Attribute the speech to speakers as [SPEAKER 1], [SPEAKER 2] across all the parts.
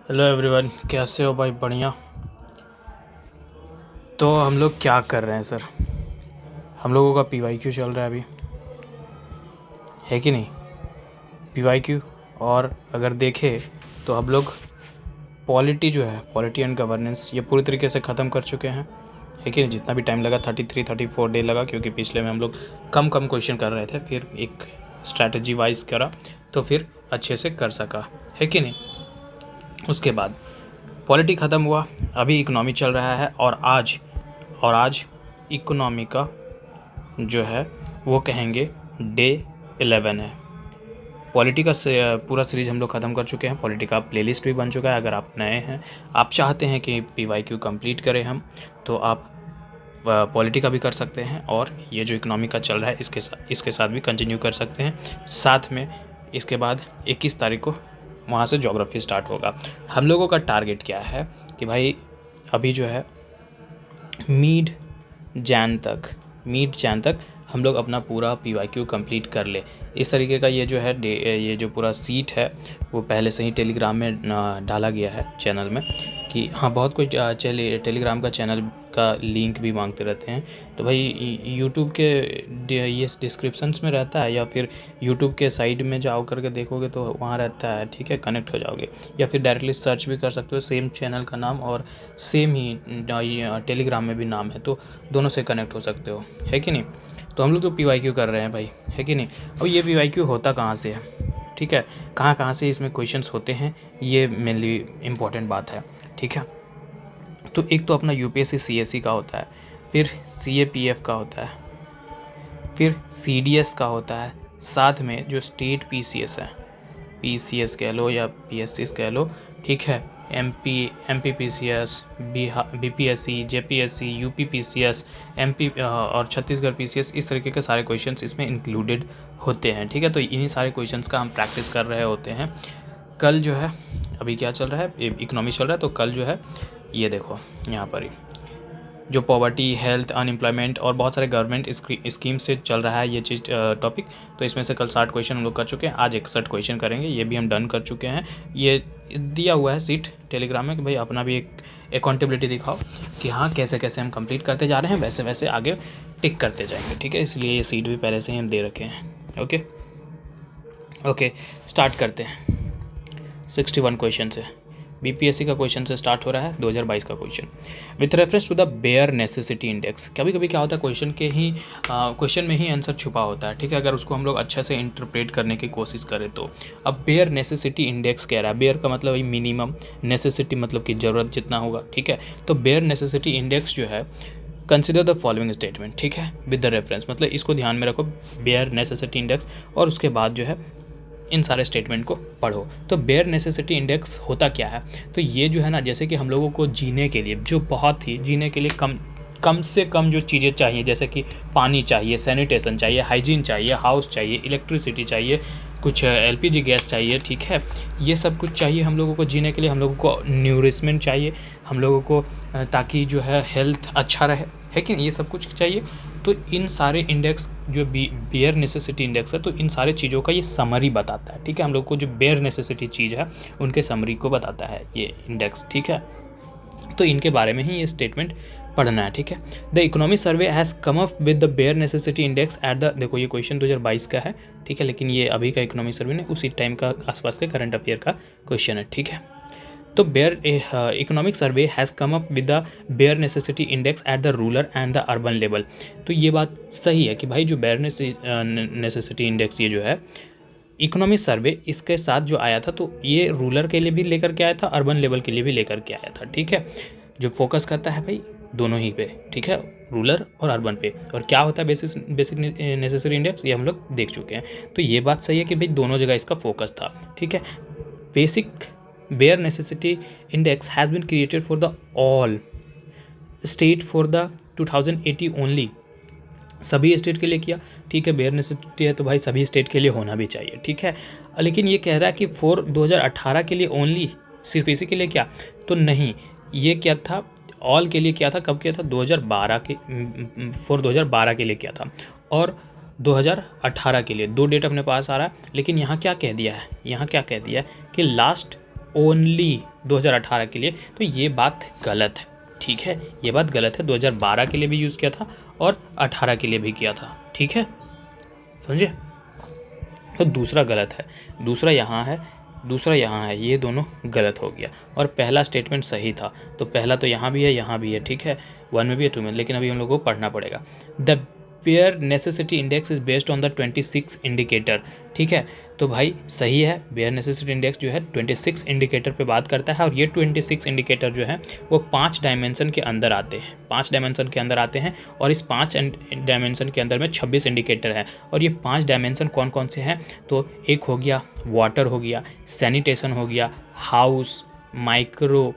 [SPEAKER 1] Hello everyone, कैसे हो भाई? बढ़िया। तो हम लोग क्या कर रहे हैं सर? हम लोगों का पीवाईक्यू चल रहा है अभी, है कि नहीं? पीवाईक्यू। और अगर देखें तो हम लोग पॉलिटी जो है, पॉलिटी एंड गवर्नेंस, ये पूरी तरीके से ख़त्म कर चुके हैं, है कि नहीं? जितना भी टाइम लगा 33-34 डे लगा, क्योंकि पिछले में हम लोग कम क्वेश्चन कर रहे थे, फिर एक स्ट्रैटेजी वाइज करा तो फिर अच्छे से कर सका, है कि नहीं? उसके बाद पॉलिटी ख़त्म हुआ, अभी इकोनॉमी चल रहा है। और आज इकोनॉमी का जो है वो कहेंगे डे 11 है। पॉलिटी का पूरा सीरीज़ हम लोग ख़त्म कर चुके हैं। पॉलिटी का प्लेलिस्ट भी बन चुका है। अगर आप नए हैं, आप चाहते हैं कि पीवाईक्यू कंप्लीट करें हम, तो आप पॉलिटी का भी कर सकते हैं, और ये जो इकोनॉमी का चल रहा है इसके साथ भी कंटिन्यू कर सकते हैं। साथ में इसके बाद 21 तारीख को वहाँ से ज्योग्राफी स्टार्ट होगा। हम लोगों का टारगेट क्या है कि भाई अभी जो है मिड जैन तक हम लोग अपना पूरा पीवाईक्यू कंप्लीट कर ले। इस तरीके का ये जो है ये जो पूरा सीट है वो पहले से ही टेलीग्राम में डाला गया है चैनल में, कि हाँ बहुत कुछ टेलीग्राम का चैनल का लिंक भी मांगते रहते हैं। तो भाई यूट्यूब के ये डिस्क्रिप्शंस में रहता है, या फिर यूट्यूब के साइड में जाओ करके देखोगे तो वहाँ रहता है, ठीक है? कनेक्ट हो जाओगे, या फिर डायरेक्टली सर्च भी कर सकते हो, सेम चैनल का नाम और सेम ही टेलीग्राम में भी नाम है, तो दोनों से कनेक्ट हो सकते हो, है कि नहीं? तो हम लोग तो पीवाईक्यू कर रहे हैं भाई, है कि नहीं? अब ये पीवाईक्यू होता कहाँ से है, ठीक है? कहाँ से इसमें क्वेश्चंस होते हैं, ये मेनली इम्पॉर्टेंट बात है, ठीक है? तो एक तो अपना यूपीएससी सीएससी का होता है, फिर सीएपीएफ का होता है, फिर सीडीएस का होता है, साथ में जो स्टेट पीसीएस है, पीसीएस कह लो या पीएससीस कह लो, ठीक है? MP PCS, BPSC, JPSC, UP PCS, MP और छत्तीसगढ़ पीसीएस, इस तरीके के सारे क्वेश्चंस इसमें इंक्लूडेड होते हैं, ठीक है? तो इन्हीं सारे क्वेश्चंस का हम प्रैक्टिस कर रहे होते हैं। कल जो है, अभी क्या चल रहा है, इकोनॉमी चल रहा है, तो कल जो है ये देखो यहाँ पर ही जो पॉवर्टी, हेल्थ, अनएम्प्लॉयमेंट और बहुत सारे गवर्नमेंट स्कीम से चल रहा है ये चीज़ टॉपिक। तो इसमें से कल 60 क्वेश्चन हम लोग कर चुके हैं, आज 61 क्वेश्चन करेंगे, ये भी हम डन कर चुके हैं। ये दिया हुआ है सीट टेलीग्राम में कि भाई अपना भी एक अकाउंटेबिलिटी दिखाओ कि हाँ कैसे कैसे हम कंप्लीट करते जा रहे हैं, वैसे वैसे आगे टिक करते जाएंगे, ठीक है? इसलिए ये सीट भी पहले से ही हम दे रखे हैं। ओके, स्टार्ट करते हैं। 61 क्वेश्चन से बीपीएससी का क्वेश्चन से स्टार्ट हो रहा है, 2022 का question. With reference to the bare necessity index. कभी कभी क्या होता है, क्वेश्चन में ही आंसर छुपा होता है, ठीक है? अगर उसको हम लोग अच्छे से इंटरप्रेट करने की कोशिश करें तो। अब बेयर नेसेसिटी इंडेक्स कह रहा है, बेयर का मतलब वही मिनिमम, नेसेसिटी मतलब कि ज़रूरत जितना होगा, ठीक है? तो बेयर नेसेसिटी इंडेक्स जो है, कंसिडर द फॉलोइंग स्टेटमेंट, ठीक है? विद द रेफरेंस, मतलब इसको ध्यान में रखो, बेयर नेसेसिटी इंडेक्स, और उसके बाद जो है इन सारे स्टेटमेंट को पढ़ो। तो बेयर नेसेसिटी इंडेक्स होता क्या है? तो ये जो है ना, जैसे कि हम लोगों को जीने के लिए, जो बहुत ही जीने के लिए कम से कम जो चीज़ें चाहिए, जैसे कि पानी चाहिए, सैनिटेशन चाहिए, हाइजीन चाहिए, हाउस चाहिए, इलेक्ट्रिसिटी चाहिए, कुछ एलपीजी गैस चाहिए, ठीक है? ये सब कुछ चाहिए हम लोगों को जीने के लिए। हम लोगों को न्यूरिशमेंट चाहिए हम लोगों को, ताकि जो है हेल्थ अच्छा रहे, है कि नहीं? ये सब कुछ चाहिए। तो इन सारे इंडेक्स जो बेयर नेसेसिटी इंडेक्स है, तो इन सारे चीज़ों का ये समरी बताता है, ठीक है? हम लोग को जो बेयर नेसेसिटी चीज़ है उनके समरी को बताता है ये इंडेक्स, ठीक है? तो इनके बारे में ही ये स्टेटमेंट पढ़ना है, ठीक है? The economic survey has come up with the bare necessity index at the, देखो ये क्वेश्चन 2022 का है, ठीक है? लेकिन ये अभी का इकोनॉमिक सर्वे ने उसी टाइम का आसपास के करंट अफेयर का क्वेश्चन है, ठीक है? तो bare economic survey has come up with the bare necessity index at the rural and the urban level. तो ये बात सही है कि भाई जो बेयर नेसेसिटी इंडेक्स ये जो है इकोनॉमिक सर्वे, इसके साथ जो आया था, तो ये रूरल के लिए भी लेकर के आया था, अर्बन लेवल के लिए भी लेकर के आया था, ठीक है? जो फोकस करता है भाई दोनों ही पे, ठीक है? रूरल और अर्बन पे। और क्या होता है बेसिक नेसेसरी इंडेक्स, ये हम लोग देख चुके हैं। तो ये बात सही है कि भाई दोनों जगह इसका फोकस था, ठीक है? Basic bare necessity index has been created for the all state for the 2080 only. सभी स्टेट के लिए किया, ठीक है? बेयर नेसेसिटी है तो भाई सभी स्टेट के लिए होना भी चाहिए, ठीक है? लेकिन ये कह रहा है कि फॉर 2018 के लिए ओनली, सिर्फ इसी के लिए क्या? तो नहीं, ये क्या था, ऑल के लिए किया था। कब किया था? 2012 के, फॉर 2012 के लिए किया था, और 2018 के लिए। दो डेट अपने पास आ रहा है, लेकिन यहाँ क्या कह दिया है, यहाँ क्या कह दिया है कि लास्ट ओनली 2018 के लिए, तो ये बात गलत है, ठीक है, ये बात गलत है। 2012 के लिए भी यूज़ किया था और 18 के लिए भी किया था, ठीक है, समझे। तो दूसरा गलत है, दूसरा यहाँ है, दूसरा यहाँ है, ये दोनों गलत हो गया। और पहला स्टेटमेंट सही था, तो पहला तो यहाँ भी है, यहाँ भी है, ठीक है, 1 में भी है, 2 में, लेकिन अभी हम लोग को पढ़ना पड़ेगा। The bare necessity index is based on the 26 indicator, ठीक है, तो भाई सही है, बेयर नेसेसिटी इंडेक्स जो है 26 इंडिकेटर पे बात करता है, और ये 26 इंडिकेटर जो है वो 5 डायमेंशन के अंदर आते हैं, 5 डायमेंशन के अंदर आते हैं, और इस 5 डायमेंशन के अंदर में 26 इंडिकेटर है। और ये 5 डायमेंशन कौन कौन से हैं, तो एक हो गया वाटर हो गया, सैनिटेशन हो गया, हाउस, माइक्रो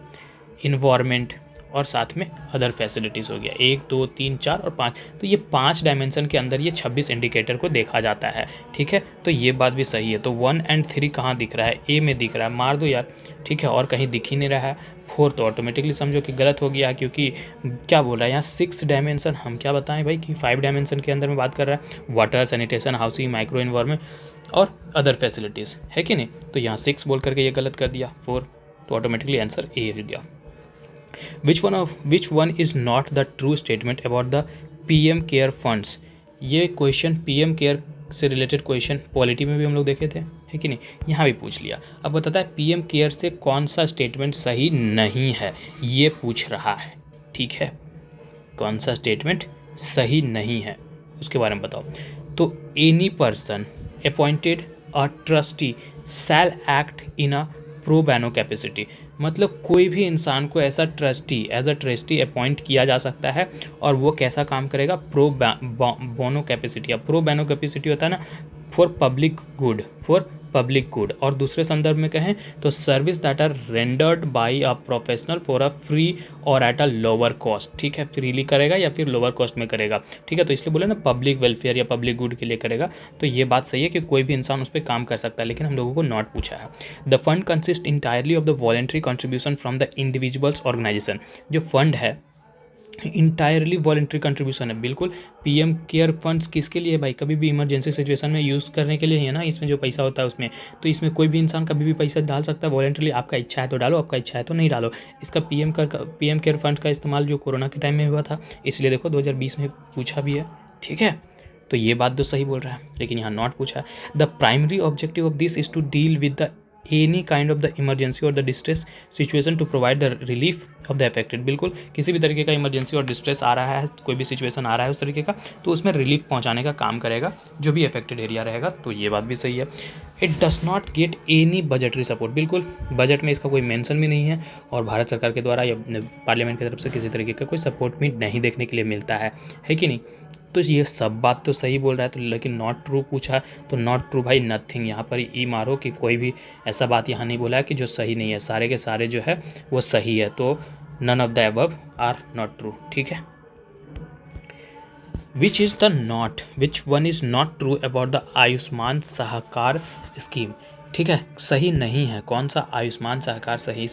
[SPEAKER 1] इन्वायरमेंट, और साथ में अदर फैसिलिटीज़ हो गया, 1 2 3 4 और 5। तो ये 5 डायमेंशन के अंदर ये 26 इंडिकेटर को देखा जाता है, ठीक है, तो ये बात भी सही है। तो 1 और 3 कहाँ दिख रहा है, ए में दिख रहा है, मार दो यार, ठीक है, और कहीं दिख ही नहीं रहा है। 4 तो ऑटोमेटिकली समझो कि गलत हो गया, क्योंकि क्या बोल रहा है यहाँ 6 डायमेंशन, हम क्या बताएं भाई कि 5 डायमेंशन के अंदर में बात कर रहा है, water, sanitation, housing, micro environment और अदर फैसिलिटीज़, है कि नहीं। तो यहाँ 6 बोल करके ये गलत कर दिया, 4, तो ऑटोमेटिकली आंसर ए हो गया। which one is not the true statement about the PM care funds. ये क्वेश्चन PM केयर से रिलेटेड क्वेश्चन पॉलिटी में भी हम लोग देखे थे, है कि नहीं, यहाँ भी पूछ लिया। अब बताता है PM केयर से कौन सा स्टेटमेंट सही नहीं है, ये पूछ रहा है, ठीक है, कौन सा स्टेटमेंट सही नहीं है उसके बारे में बताओ। तो any person appointed a trustee shall act in a pro bono capacity, मतलब कोई भी इंसान को ऐसा trustee as a trustee appoint किया जा सकता है, और वो कैसा काम करेगा, प्रो बोनो कैपेसिटी। अब प्रो बैनो कैपेसिटी होता है ना, for public good, for public good, और दूसरे संदर्भ में कहें तो service that are rendered by a professional for a free और एट अ लोअर कॉस्ट, ठीक है, फ्रीली करेगा या फिर लोअर कॉस्ट में करेगा, ठीक है, तो इसलिए बोले ना पब्लिक वेलफेयर या पब्लिक गुड के लिए करेगा। तो ये बात सही है कि कोई भी इंसान उस पर काम कर सकता है, लेकिन हम लोगों को नॉट पूछा है। The fund consist entirely of the voluntary contribution from the individuals organisation, जो फंड है इंटायरली वॉलेंट्री कंट्रीब्यूशन है, बिल्कुल। PM केयर फंड्स किसके लिए भाई, कभी भी इमरजेंसी सिचुएशन में यूज़ करने के लिए है ना, इसमें जो पैसा होता है उसमें, तो इसमें कोई भी इंसान कभी भी पैसा डाल सकता है वॉलेंट्रीली, आपका इच्छा है तो डालो, आपका इच्छा है तो नहीं डालो। इसका PM केयर फंड का इस्तेमाल जो कोरोना के टाइम में हुआ था, इसलिए देखो 2020 में पूछा भी है, ठीक है, तो ये बात तो सही बोल रहा है, लेकिन यहाँ नॉट पूछा है। The primary objective of this is to deal with the any kind of the emergency और the distress situation to provide the relief of the affected, बिल्कुल, किसी भी तरीके का इमरजेंसी और डिस्ट्रेस आ रहा है, कोई भी सिचुएशन आ रहा है उस तरीके का, तो उसमें रिलीफ पहुंचाने का काम करेगा जो भी अफेक्टेड एरिया रहेगा, तो ये बात भी सही है। It does not get any budgetary support, बिल्कुल, बजट में इसका कोई मेंशन भी नहीं है, और भारत सरकार के द्वारा या पार्लियामेंट की तरफ से किसी तरीके का कोई सपोर्ट भी नहीं देखने के लिए मिलता है कि नहीं। तो ये सब बात तो सही बोल रहा है, तो लेकिन नॉट ट्रू पूछा, तो नॉट ट्रू भाई नथिंग, यहाँ पर ई मारो कि कोई भी ऐसा बात यहाँ नहीं बोला है कि जो सही नहीं है, सारे के सारे जो है वो सही है, तो none of the above are not true, ठीक है। Which one is not true about the Ayushman Sahakar scheme, ठीक है, सही नहीं है, कौन सा आयुष्मान सहकार सही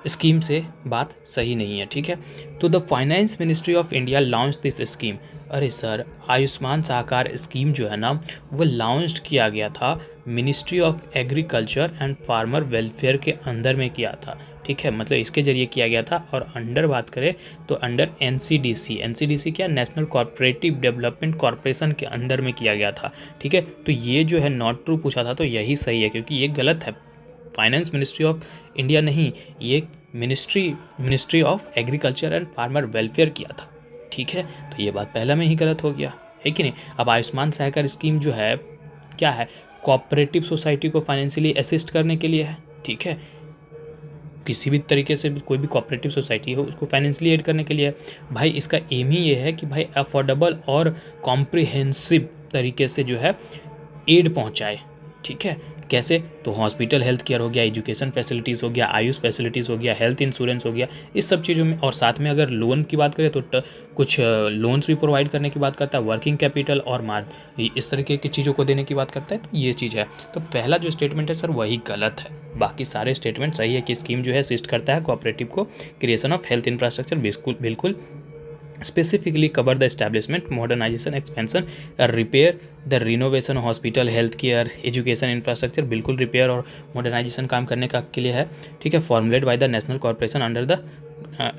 [SPEAKER 1] स्कीम से बात सही नहीं है, ठीक है। तो the finance ministry of India launch this scheme, अरे सर, आयुष्मान सहकार स्कीम जो है ना वो लॉन्च किया गया था ministry of agriculture and farmer welfare के अंदर में किया था, ठीक है, मतलब इसके जरिए किया गया था, और अंडर बात करें तो अंडर NCDC क्या, नेशनल कॉर्पोरेटिव डेवलपमेंट कॉर्पोरेशन के अंडर में किया गया था, ठीक है। तो ये जो है नॉट ट्रू पूछा था, तो यही सही है, क्योंकि ये गलत है, फाइनेंस मिनिस्ट्री ऑफ इंडिया नहीं, ये ministry of agriculture and farmer welfare किया था, ठीक है, तो ये बात पहला में ही गलत हो गया, है कि नहीं। अब आयुष्मान सहकार स्कीम जो है क्या है, कोऑपरेटिव सोसाइटी को फाइनेंशियली असिस्ट करने के लिए है, ठीक है, किसी भी तरीके से कोई भी कोऑपरेटिव सोसाइटी हो उसको फाइनेंशियली एड करने के लिए है भाई। इसका एम ही ये है कि भाई अफोर्डेबल और कॉम्प्रिहेंसिव तरीके से जो है एड पहुंचाए, ठीक है, कैसे, तो हॉस्पिटल हेल्थ केयर हो गया, एजुकेशन फैसिलिटीज़ हो गया, आयुष फैसिलिटीज़ हो गया, हेल्थ इंश्योरेंस हो गया, इस सब चीज़ों में, और साथ में अगर लोन की बात करें तो कुछ लोन्स भी प्रोवाइड करने की बात करता है, वर्किंग कैपिटल और इस तरीके की चीज़ों को देने की बात करता है, तो ये चीज़ है। तो पहला जो स्टेटमेंट है सर वही गलत है, बाकी सारे स्टेटमेंट सही है कि स्कीम जो है असिस्ट करता है कोऑपरेटिव को क्रिएशन ऑफ हेल्थ इंफ्रास्ट्रक्चर, बिल्कुल specifically cover the establishment, modernization, expansion, repair, the renovation, hospital, health care, education infrastructure, बिल्कुल रिपेयर और मॉडर्नाइजेशन काम करने का के लिए है, ठीक है। Formulate by the national corporation under the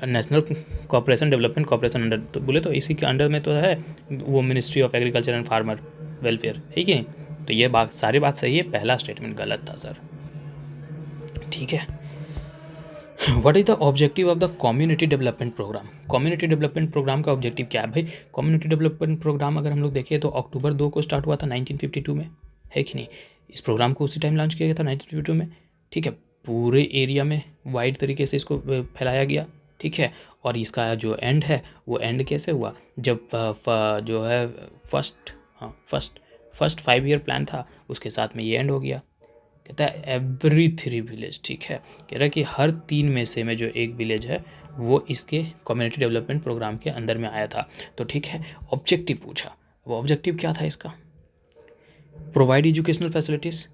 [SPEAKER 1] national corporation development corporation under, तो बोले तो इसी के अंडर में तो है वो ministry of agriculture and farmer welfare, है कि नहीं। तो ये बात सारी बात सही है, पहला स्टेटमेंट गलत था सर, ठीक है। What is the objective of the community development programme. Community development programme का ऑब्जेक्टिव क्या है भाई। कम्युनिटी डेवलपमेंट प्रोग्राम अगर हम लोग देखें तो अक्टूबर 2 को स्टार्ट हुआ था 1952 में, है कि नहीं। इस प्रोग्राम को उसी टाइम लॉन्च किया गया था 1952 में, ठीक है। पूरे एरिया में वाइड तरीके से इसको फैलाया गया, ठीक है। और इसका जो एंड है वो एंड कैसे हुआ, जब जो है फर्स्ट 5 ईयर प्लान था उसके साथ में ये एंड हो गया। कहता है एवरी 3 विलेज, ठीक है। कह रहा है कि हर 3 में से में जो एक विलेज है वो इसके कम्युनिटी डेवलपमेंट प्रोग्राम के अंदर में आया था। तो ठीक है, ऑब्जेक्टिव पूछा, वो ऑब्जेक्टिव क्या था इसका। Provide educational facilities,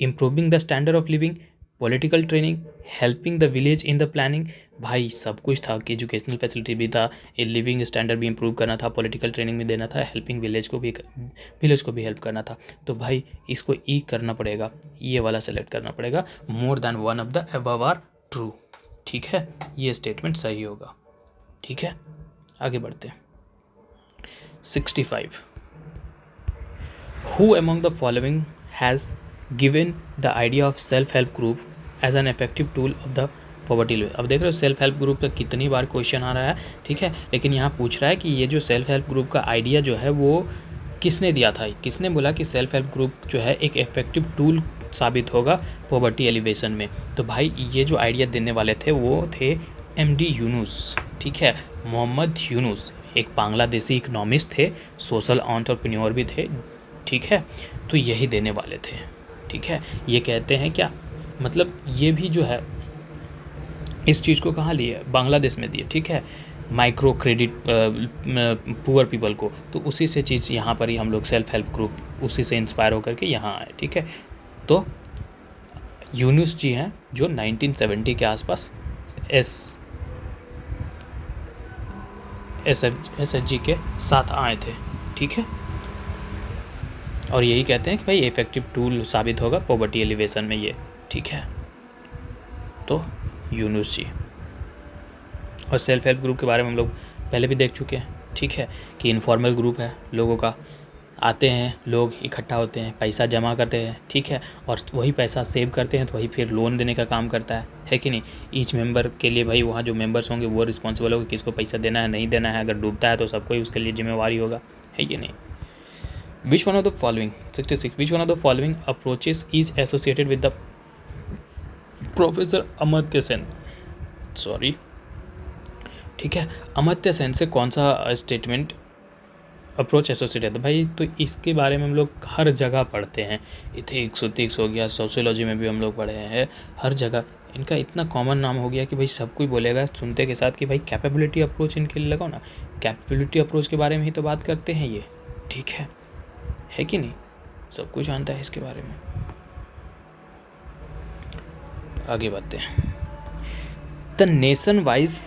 [SPEAKER 1] improving the standard of living, political training, helping the village in the planning. भाई सब कुछ था कि एजुकेशनल फैसिलिटी भी था, लिविंग स्टैंडर्ड भी इम्प्रूव करना था, पॉलिटिकल ट्रेनिंग भी देना था, हेल्पिंग विलेज को भी हेल्प करना था। तो भाई इसको ई करना पड़ेगा, ये वाला सेलेक्ट करना पड़ेगा। More than one of the above are true, ठीक है, ये स्टेटमेंट सही होगा, ठीक है। आगे बढ़ते हैं। 65 Who among the following has given the idea of self help group as an effective tool of the poverty relief। अब देख रहे हो सेल्फ हेल्प ग्रुप का कितनी बार क्वेश्चन आ रहा है, ठीक है। लेकिन यहाँ पूछ रहा है कि ये जो सेल्फ हेल्प ग्रुप का आइडिया जो है वो किसने दिया था। किसने बोला कि सेल्फ हेल्प ग्रुप जो है एक इफेक्टिव टूल साबित होगा पॉवर्टी एलिवेशन में। तो भाई ये जो आइडिया देने वाले थे वो थे MD यूनुस, ठीक है। मोहम्मद यूनुस एक बांग्लादेशी इकोनॉमिस्ट थे, सोशल एंटरप्रेन्योर भी थे, ठीक है। तो यही देने वाले थे, ठीक है। ये कहते हैं क्या, मतलब ये भी जो है इस चीज़ को कहाँ लिए, बांग्लादेश में दिए, ठीक है। माइक्रो क्रेडिट पुअर पीपल को, तो उसी से चीज़ यहाँ पर ही हम लोग सेल्फ हेल्प ग्रुप उसी से इंस्पायर होकर के यहाँ आए, ठीक है। तो यूनुस जी हैं जो 1970 के आसपास SHG के साथ आए थे, ठीक है। और यही कहते हैं कि भाई इफेक्टिव टूल साबित होगा पॉवर्टी एलिवेशन में ये, ठीक है। तो यूनुस जी। और सेल्फ हेल्प ग्रुप के बारे में हम लोग पहले भी देख चुके हैं, ठीक है, कि इनफॉर्मल ग्रुप है लोगों का, आते हैं लोग इकट्ठा होते हैं, पैसा जमा करते हैं, ठीक है, और वही पैसा सेव करते हैं तो वही फिर लोन देने का काम करता है कि नहीं। ईच मेंबर के लिए भाई वहाँ जो मेंबर्स होंगे वो रिस्पॉन्सिबल होगा किसको पैसा देना है नहीं देना है, अगर डूबता है तो सबको ही उसके लिए जिम्मेवारी होगा, है कि नहीं। Which one of the following 66 which one of the following approaches is associated with the professor Amartya Sen, sorry, ठीक है। अमर्त्य सेन से कौन सा स्टेटमेंट अप्रोच एसोसिएटेड है भाई। तो इसके बारे में हम लोग हर जगह पढ़ते हैं, इथिक्स हो गया, सोशियोलॉजी में भी हम लोग पढ़े हैं, हर जगह इनका इतना कॉमन नाम हो गया कि भाई सब कोई बोलेगा सुनते के साथ कि भाई कैपेबिलिटी अप्रोच इनके लिए लगाओ ना। कैपेबिलिटी अप्रोच के बारे में ही तो बात करते हैं ये, ठीक है कि नहीं, सब कुछ जानता है इसके बारे में। आगे बढ़ते हैं। The nation wise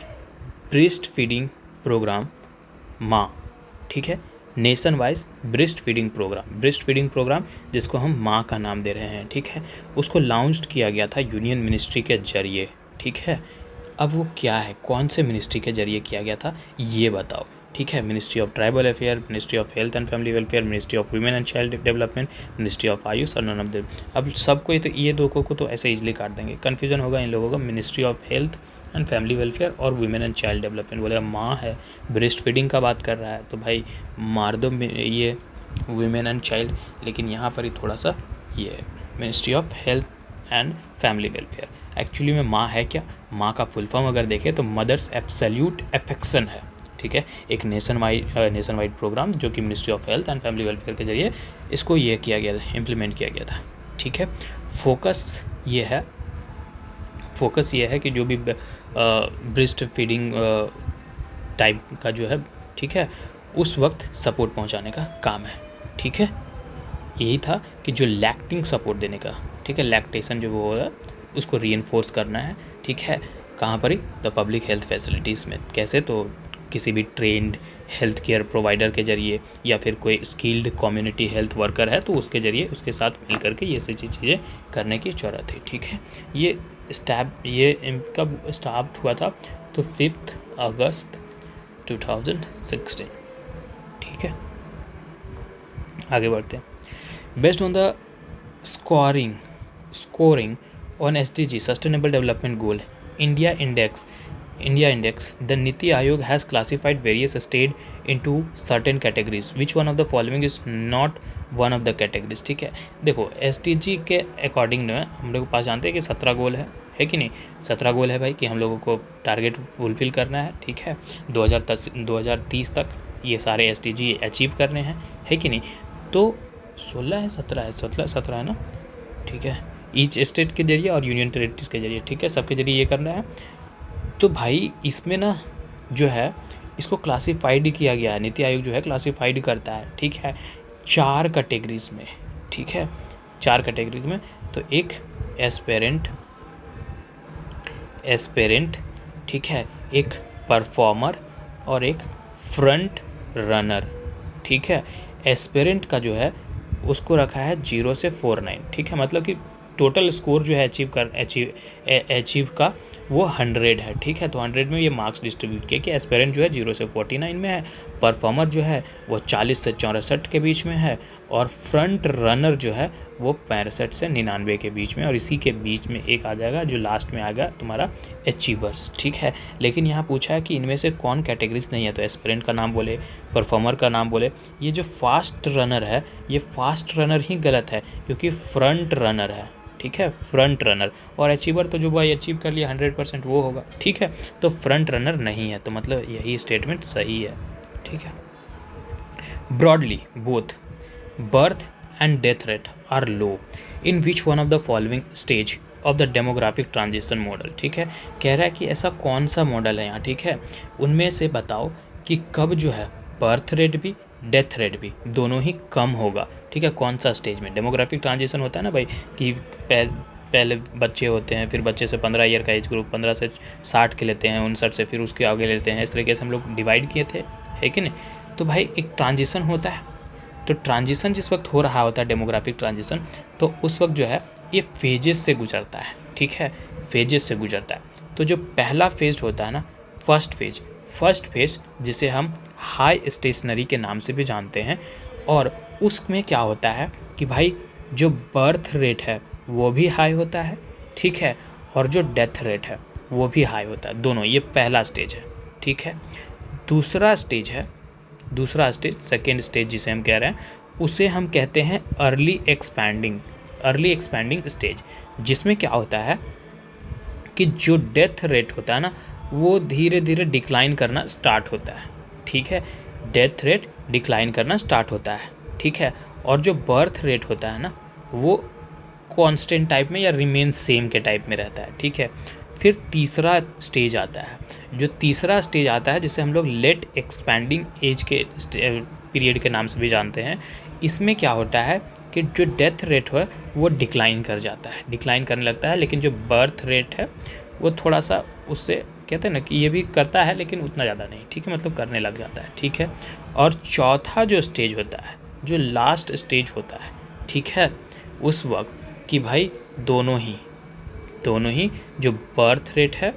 [SPEAKER 1] breastfeeding programme माँ, ठीक है, nation wise breastfeeding programme जिसको हम माँ का नाम दे रहे हैं, ठीक है, उसको लॉन्च किया गया था यूनियन मिनिस्ट्री के जरिए, ठीक है। अब वो क्या है, कौन से मिनिस्ट्री के जरिए किया गया था ये बताओ, ठीक है। Ministry of tribal affair, ministry of health and family welfare, ministry of women and child development, ministry of Ayush और नन ऑफ देम। अब सबको ये दो को तो ऐसे इजीली काट देंगे, कन्फ्यूजन होगा इन लोगों का। Ministry of health and family welfare और वुमेन एंड चाइल्ड डेवलपमेंट, बोलेगा माँ है, ब्रेस्ट फीडिंग का बात कर रहा है तो भाई मार दो ये वुमेन एंड चाइल्ड, लेकिन यहाँ पर ही थोड़ा सा ये है ministry of health and family welfare. Actually में माँ है क्या, माँ का फुल फॉर्म अगर देखें तो मदर्स एब्सोल्यूट अफेक्शन है, ठीक है। एक नेशन वाइड प्रोग्राम जो कि ministry of health and family welfare के जरिए इसको ये किया गया था, इम्प्लीमेंट किया गया था, ठीक है। फोकस ये है कि जो भी ब्रेस्ट फीडिंग टाइप का जो है, ठीक है, उस वक्त सपोर्ट पहुंचाने का काम है, ठीक है। यही था कि जो लैक्टिंग सपोर्ट देने का, ठीक है, लैक्टेशन जो वो होगा उसको रीइंफोर्स करना है, ठीक है। कहाँ पर ही, द पब्लिक हेल्थ फैसिलिटीज़ में। कैसे, तो किसी भी ट्रेंड हेल्थ केयर प्रोवाइडर के ज़रिए या फिर कोई स्किल्ड कम्युनिटी हेल्थ वर्कर है तो उसके ज़रिए उसके साथ मिल करके ये सारी चीज़ें करने की ज़रूरत है। ठीक है, ये कब स्टार्ट हुआ था? तो 5 अगस्त 2016। ठीक है, आगे बढ़ते हैं। Based on the scoring on SDG sustainable development goal India index, the Niti Aayog has classified various states into certain categories. Which one of the following is not one of the categories? ठीक है, देखो SDG के according में हम लोग पास जानते हैं कि 17 गोल है कि नहीं? 17 गोल है भाई कि हम लोगों को टारगेट फुलफिल करना है। ठीक है, 2030 तक ये सारे SDG अचीव करने हैं, है कि नहीं? तो 16 है, 17 है ना? ठीक है, ईच स्टेट के जरिए और यूनियन टेरिटरीज के जरिए, ठीक है, सबके जरिए ये करना है। तो भाई इसमें ना जो है इसको क्लासीफाइड किया गया है, नीति आयोग जो है क्लासीफाइड करता है। ठीक है, 4 कैटेगरीज में। ठीक है, 4 कैटेगरीज में। तो एक एस्पेरेंट, ठीक है, एक परफॉर्मर और एक फ्रंट रनर। ठीक है, एस्पेरेंट का जो है उसको रखा है 0 से 49। ठीक है, मतलब कि टोटल स्कोर जो है अचीव का वो 100 है। ठीक है, तो 100 में ये मार्क्स डिस्ट्रीब्यूट किए कि एस्पेरेंट जो है 0 से 49 में है, परफॉर्मर जो है वो 40 से 64 के बीच में है, और फ्रंट रनर जो है वो 65 से 99 के बीच में, और इसी के बीच में एक आ जाएगा जो लास्ट में आ गया तुम्हारा अचीवर्स। ठीक है, लेकिन यहाँ पूछा है कि इनमें से कौन कैटेगरीज नहीं है, तो एस्पिरेंट का नाम बोले, परफॉर्मर का नाम बोले। ये जो फास्ट रनर है ये फास्ट रनर ही गलत है क्योंकि फ्रंट रनर है। ठीक है, फ्रंट रनर, और अचीवर तो जो भाई अचीव कर लिया 100% वो होगा। ठीक है, तो फ्रंट रनर नहीं है, तो मतलब यही स्टेटमेंट सही है। ठीक है, broadly both birth and death rate are low in which one of the following stage of the demographic transition model. ठीक है, कह रहा है कि ऐसा कौन सा मॉडल है यहाँ। ठीक है, उनमें से बताओ कि कब जो है बर्थ रेट भी डेथ रेट भी दोनों ही कम होगा। ठीक है, कौन सा स्टेज में? डेमोग्राफिक ट्रांजिशन होता है ना भाई कि पहले बच्चे होते हैं, फिर बच्चे से 15 ईयर का एज ग्रुप, 15 से 60 के लेते हैं, 59 से फिर उसके आगे लेते हैं, इस तरीके से हम लोग डिवाइड किए थे, है कि नहीं? तो भाई एक ट्रांजिशन होता है, तो ट्रांजिशन जिस वक्त हो रहा होता है डेमोग्राफिक ट्रांजिशन, तो उस वक्त जो है ये फेजेस से गुजरता है। ठीक है, फेजेस से गुजरता है। तो जो पहला फेज होता है ना, फर्स्ट फेज जिसे हम हाई स्टेशनरी के नाम से भी जानते हैं, और उसमें क्या होता है कि भाई जो बर्थ रेट है वो भी हाई होता है। ठीक है, और जो डेथ रेट है वो भी हाई होता है, दोनों। ये पहला स्टेज है। ठीक है, दूसरा स्टेज सेकेंड स्टेज जिसे हम कह रहे हैं उसे हम कहते हैं अर्ली एक्सपैंडिंग स्टेज, जिसमें क्या होता है कि जो डेथ रेट होता है ना वो धीरे धीरे डिक्लाइन करना स्टार्ट होता है। ठीक है, डेथ रेट डिक्लाइन करना स्टार्ट होता है। ठीक है, और जो बर्थ रेट होता है ना वो कांस्टेंट टाइप में या रिमेन सेम के टाइप में रहता है। ठीक है, फिर तीसरा स्टेज आता है जिसे हम लोग लेट एक्सपैंडिंग एज के पीरियड के नाम से भी जानते हैं। इसमें क्या होता है कि जो डेथ रेट है वो डिक्लाइन करने लगता है, लेकिन जो बर्थ रेट है वो थोड़ा सा उससे कहते हैं ना कि ये भी करता है लेकिन उतना ज़्यादा नहीं। ठीक है, मतलब करने लग जाता है। ठीक है, और चौथा जो स्टेज होता है, जो लास्ट स्टेज होता है, ठीक है, उस वक्त कि भाई दोनों ही जो बर्थ रेट है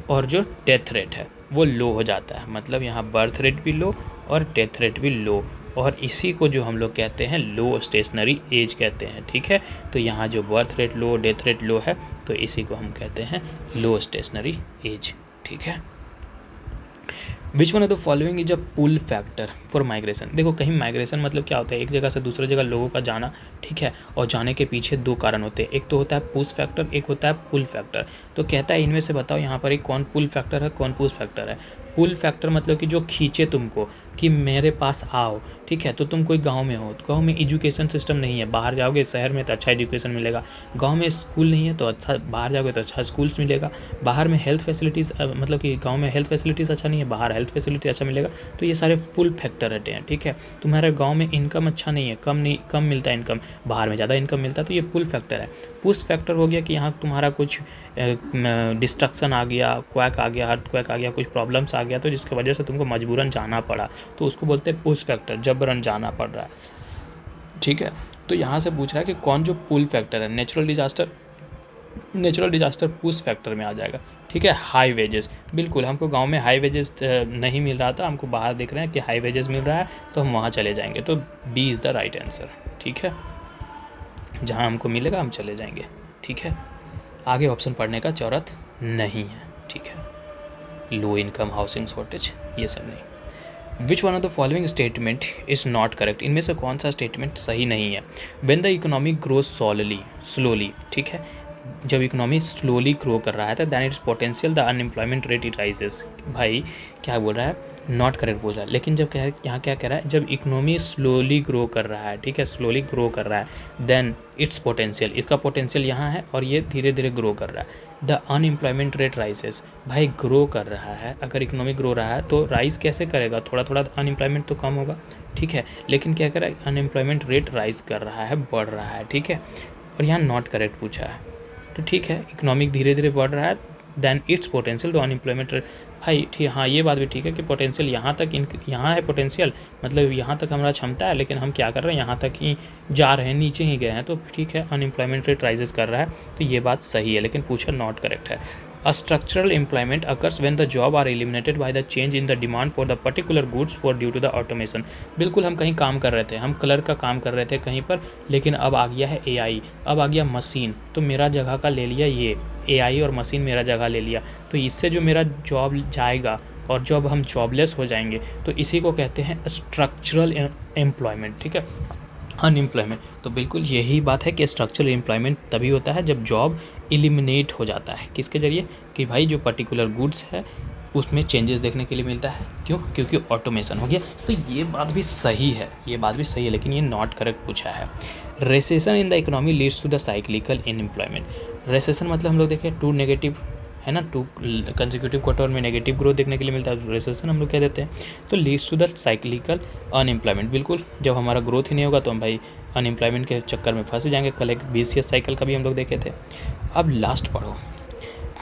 [SPEAKER 1] और जो डेथ रेट है वो लो हो जाता है। मतलब यहाँ बर्थ रेट भी लो और डेथ रेट भी लो, और इसी को जो हम लोग कहते हैं लो स्टेशनरी एज कहते हैं। ठीक है, तो यहाँ जो birth rate low death rate low है तो इसी को हम कहते हैं लो स्टेशनरी एज। ठीक है, which one of the following is a pull factor for migration. देखो, कहीं माइग्रेशन मतलब क्या होता है, एक जगह से दूसरी जगह लोगों का जाना। ठीक है, और जाने के पीछे 2 कारण होते हैं, एक तो होता है पुश फैक्टर, एक होता है पुल फैक्टर। तो कहता है इनमें से बताओ यहाँ पर एक कौन पुल फैक्टर है कौन पुश फैक्टर है। पुल फैक्टर मतलब कि जो खींचे तुमको कि मेरे पास आओ। ठीक है, तो तुम कोई गांव में हो, तो गांव में एजुकेशन सिस्टम नहीं है, बाहर जाओगे शहर में तो अच्छा एजुकेशन मिलेगा, गांव में स्कूल नहीं है तो अच्छा, बाहर जाओगे तो अच्छा स्कूल्स मिलेगा, बाहर में हेल्थ फैसिलिटीज़ मतलब कि गांव में हेल्थ फैसिलिटीज़ अच्छा नहीं है, बाहर हेल्थ हेल्थ फैसिलिटी अच्छा मिलेगा, तो ये सारे फुल फैक्टर रहते हैं, ठीक है। तुम्हारे गांव में इनकम अच्छा नहीं है, कम मिलता है इनकम, बाहर में ज़्यादा इनकम मिलता है, तो ये पुल फैक्टर है। पुश फैक्टर हो गया कि यहाँ तुम्हारा कुछ डिस्ट्रक्शन आ गया, क्वैक आ गया, हार्ट क्वैक आ गया, कुछ प्रॉब्लम्स आ गया, तो जिसकी वजह से तुमको मजबूरन जाना पड़ा, तो उसको बोलते हैं पुश फैक्टर, जबरन जाना पड़ रहा है, ठीक है। तो यहाँ से पूछ रहा है कि कौन जो पुल फैक्टर है। नेचुरल डिजास्टर पुश फैक्टर में आ जाएगा, ठीक है। हाई वेजेस, बिल्कुल हमको गांव में हाई वेजेस नहीं मिल रहा था, हमको बाहर देख रहे हैं कि हाई वेजेस मिल रहा है, तो हम वहाँ चले जाएंगे, तो B is the right answer, ठीक है। जहाँ हमको मिलेगा हम चले जाएंगे, ठीक है। आगे ऑप्शन पढ़ने का ज़रूरत नहीं है, ठीक है। लो इनकम, हाउसिंग शॉर्टेज, ये सब नहीं। विच one of the following statement is not correct, इनमें से कौन सा स्टेटमेंट सही नहीं है। When the economy grows slowly, ठीक है, जब इकोनॉमी स्लोली ग्रो कर रहा है तो then its potential the unemployment rate it rises. भाई क्या बोल रहा है, नॉट करेक्ट बोल रहा है, लेकिन जब यहाँ क्या कह रहा है, जब इकोनॉमी स्लोली ग्रो कर रहा है, ठीक है, स्लोली ग्रो कर रहा है, देन इट्स पोटेंशियल, इसका पोटेंशियल यहाँ है और ये धीरे धीरे ग्रो कर रहा है। द अनएम्प्लॉयमेंट रेट राइजेस, भाई ग्रो कर रहा है, अगर इकोनॉमी ग्रो रहा है तो राइज कैसे करेगा, थोड़ा थोड़ा अनएम्प्लॉयमेंट तो कम होगा, ठीक है, लेकिन क्या कर रहा है, अनएम्प्लॉयमेंट रेट राइज कर रहा है, बढ़ रहा है, ठीक है, और यहाँ नॉट करेक्ट पूछा है, तो ठीक है, इकोनॉमिक धीरे धीरे बढ़ रहा है, दैन इट्स पोटेंशियल तो अनएम्प्लॉयमेंट रेट, भाई ठीक, हाँ ये बात भी ठीक है कि पोटेंशियल यहाँ तक यहाँ है पोटेंशियल, मतलब यहाँ तक हमारा क्षमता है, लेकिन हम क्या कर रहे हैं, यहाँ तक ही जा रहे हैं, नीचे ही गए हैं, तो ठीक है, अनएम्प्लॉयमेंट रेट राइजेस कर रहा है, तो ये बात सही है, लेकिन पूछा नॉट करेक्ट है। A structural employment occurs when the job are eliminated by the change in the demand for the particular goods for due to the automation। बिल्कुल हम कहीं काम कर रहे थे, हम कलर का काम कर रहे थे कहीं पर, लेकिन अब आ गया है AI, अब आ गया मशीन, तो मेरा जगह का ले लिया ये AI और मशीन मेरा जगह ले लिया, तो इससे जो मेरा जॉब जाएगा और जब हम जॉबलेस हो जाएंगे, तो इसी को कहते हैं स्ट्रक्चरल एम्प्लॉयमेंट, ठीक है, अनएम्प्लॉयमेंट। तो बिल्कुल यही बात है कि स्ट्रक्चरल एम्प्लॉयमेंट तभी होता है जब जॉब एलिमिनेट हो जाता है, किसके ज़रिए, कि भाई जो पर्टिकुलर गुड्स है उसमें चेंजेस देखने के लिए मिलता है, क्यों, क्योंकि ऑटोमेशन हो गया, तो ये बात भी सही है, ये बात भी सही है, लेकिन ये नॉट करेक्ट पूछा है। Recession in the economy leads to the cyclical unemployment. Recession मतलब हम लोग देखें टू नेगेटिव है ना, टू कंसेक्यूटिव क्वार्टर में नेगेटिव ग्रोथ देखने के लिए मिलता है, रेसेशन हम लोग कह देते हैं, तो leads to the cyclical unemployment. बिल्कुल जब हमारा ग्रोथ ही नहीं होगा तो हम भाई अनएम्प्लॉयमेंट के चक्कर में फंस जाएंगे। कल एक बीसीएस साइकिल का भी हम लोग देखे थे। अब लास्ट पढ़ो,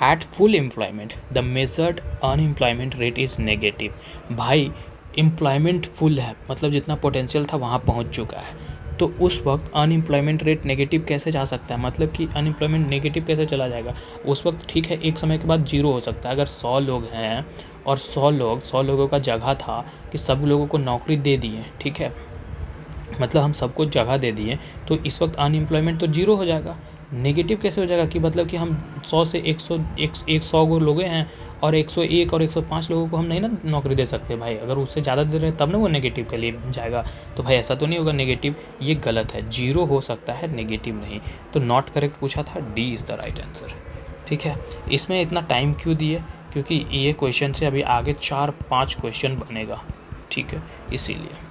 [SPEAKER 1] at full employment the measured unemployment rate is negative. भाई एम्प्लॉयमेंट फुल है, मतलब जितना पोटेंशियल था वहाँ पहुँच चुका है, तो उस वक्त अनएम्प्लॉयमेंट रेट नेगेटिव कैसे जा सकता है, मतलब कि अनएम्प्लॉयमेंट नेगेटिव कैसे चला जाएगा उस वक्त, ठीक है, एक समय के बाद जीरो हो सकता है। अगर 100 लोग हैं और 100 लोगों का जगह था कि सब लोगों को नौकरी दे दिए, ठीक है, मतलब हम सबको जगह दे दिए, तो इस वक्त अनएम्प्लॉयमेंट तो जीरो हो जाएगा। नेगेटिव कैसे हो जाएगा, कि मतलब कि हम 100 से 100 लोग हैं और 101 और 105 लोगों को हम नहीं ना नौकरी दे सकते भाई, अगर उससे ज़्यादा दे रहे हैं तब ना वो नेगेटिव के लिए जाएगा, तो भाई ऐसा तो नहीं होगा नेगेटिव, ये गलत है, जीरो हो सकता है नेगेटिव नहीं, तो नॉट करेक्ट पूछा था, D is the right answer, ठीक है। इसमें इतना टाइम क्यों दिए, क्योंकि ये क्वेश्चन से अभी आगे 4-5 क्वेश्चन बनेगा, ठीक है, इसीलिए।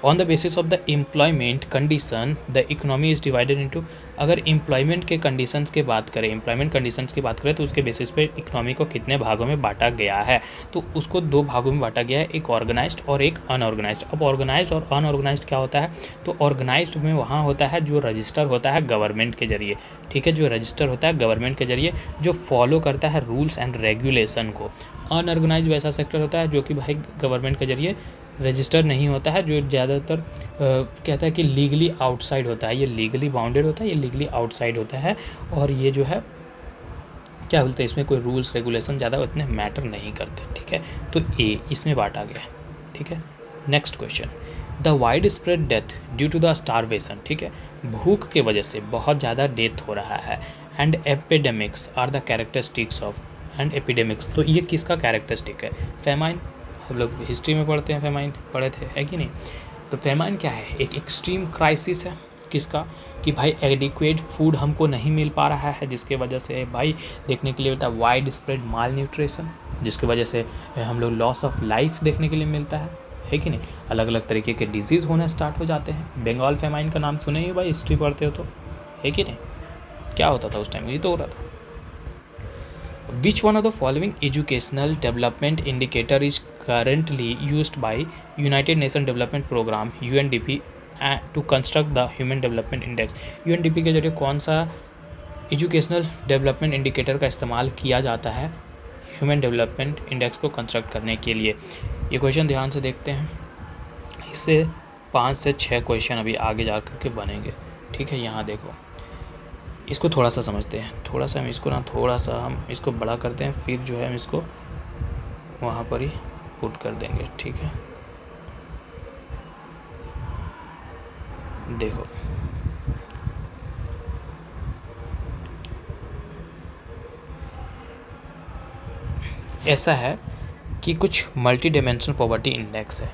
[SPEAKER 1] On the basis of the employment condition the economy is divided into, अगर एम्प्लॉयमेंट के कंडीशंस की बात करें, एम्प्लॉयमेंट कंडीशंस की बात करें, तो उसके बेसिस पे इकोनॉमी को कितने भागों में बांटा गया है, तो उसको 2 भागों में बांटा गया है, एक ऑर्गेनाइज्ड और एक अनऑर्गेनाइज्ड। अब ऑर्गेनाइज्ड और अनऑर्गेनाइज्ड क्या होता है, तो ऑर्गेनाइज्ड में वहाँ होता है जो रजिस्टर होता है गवर्नमेंट के जरिए, ठीक है, जो रजिस्टर होता है गवर्नमेंट के जरिए, जो फॉलो करता है रूल्स एंड रेगुलेशन को। अनऑर्गेनाइज्ड वैसा सेक्टर होता है जो कि भाई गवर्नमेंट के जरिए रजिस्टर नहीं होता है, जो ज़्यादातर कहता है कि लीगली आउटसाइड होता है, ये लीगली बाउंडेड होता है, ये लीगली आउटसाइड होता है, और ये जो है क्या बोलते हैं, इसमें कोई रूल्स रेगुलेशन ज़्यादा उतने मैटर नहीं करते, ठीक है, तो ए इसमें बांटा गया, ठीक है। Next question, the widespread death due to the starvation, ठीक है, भूख के वजह से बहुत ज़्यादा डेथ हो रहा है, and epidemics are the characteristics of, and epidemics, तो ये किसका कैरेक्टरिस्टिक है, फेमाइन, हम लोग हिस्ट्री में पढ़ते हैं, फेमाइन पढ़े थे, है कि नहीं, तो फेमाइन क्या है, एक एक्सट्रीम क्राइसिस है, किसका, कि भाई एडिक्वेट फूड हमको नहीं मिल पा रहा है, जिसके वजह से भाई देखने के लिए मिलता है वाइड स्प्रेड माल न्यूट्रिशन, जिसकी वजह से हम लोग लॉस ऑफ लाइफ देखने के लिए मिलता है कि नहीं, अलग अलग तरीके के डिजीज़ होना स्टार्ट हो जाते हैं। बंगाल फेमाइन का नाम सुने ही भाई, हिस्ट्री पढ़ते हो तो, है कि नहीं, क्या होता था उस टाइम, ये तो हो रहा था। विच one of the following educational development indicator is currently used by United Nations Development Program UNDP to construct the Human Development Index। UNDP के जरिए कौन सा एजुकेशनल डेवलपमेंट इंडिकेटर का इस्तेमाल किया जाता है ह्यूमन डेवलपमेंट इंडेक्स को कंस्ट्रक्ट करने के लिए? ये क्वेश्चन ध्यान से देखते हैं, इससे 5 से 6 क्वेश्चन अभी आगे जा कर के बनेंगे। ठीक है, यहाँ देखो, इसको थोड़ा सा समझते हैं, थोड़ा सा हम इसको बड़ा करते हैं, फिर जो है हम इसको वहाँ पर ही पुट कर देंगे। ठीक है, देखो ऐसा है कि कुछ मल्टी डायमेंशनल पॉवर्टी इंडेक्स है।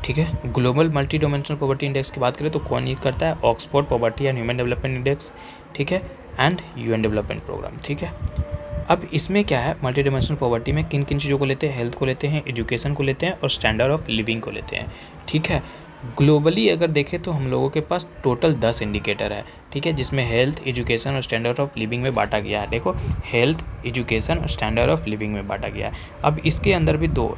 [SPEAKER 1] ठीक है, global multi dimensional poverty index की बात करें तो कौन ये करता है? Oxford poverty and human development index. ठीक है, एंड यूएन डेवलपमेंट प्रोग्राम। ठीक है, अब इसमें क्या है, मल्टी डायमेंशनल पॉवर्टी में किन किन चीज़ों को लेते हैं? हेल्थ को लेते हैं, एजुकेशन को लेते हैं और स्टैंडर्ड ऑफ लिविंग को लेते हैं। ठीक है, ग्लोबली अगर देखें तो हम लोगों के पास टोटल 10 इंडिकेटर है। ठीक है, जिसमें हेल्थ, एजुकेशन और स्टैंडर्ड ऑफ लिविंग में बांटा गया है। देखो, हेल्थ, एजुकेशन और स्टैंडर्ड ऑफ लिविंग में बांटा गया है। अब इसके अंदर भी 2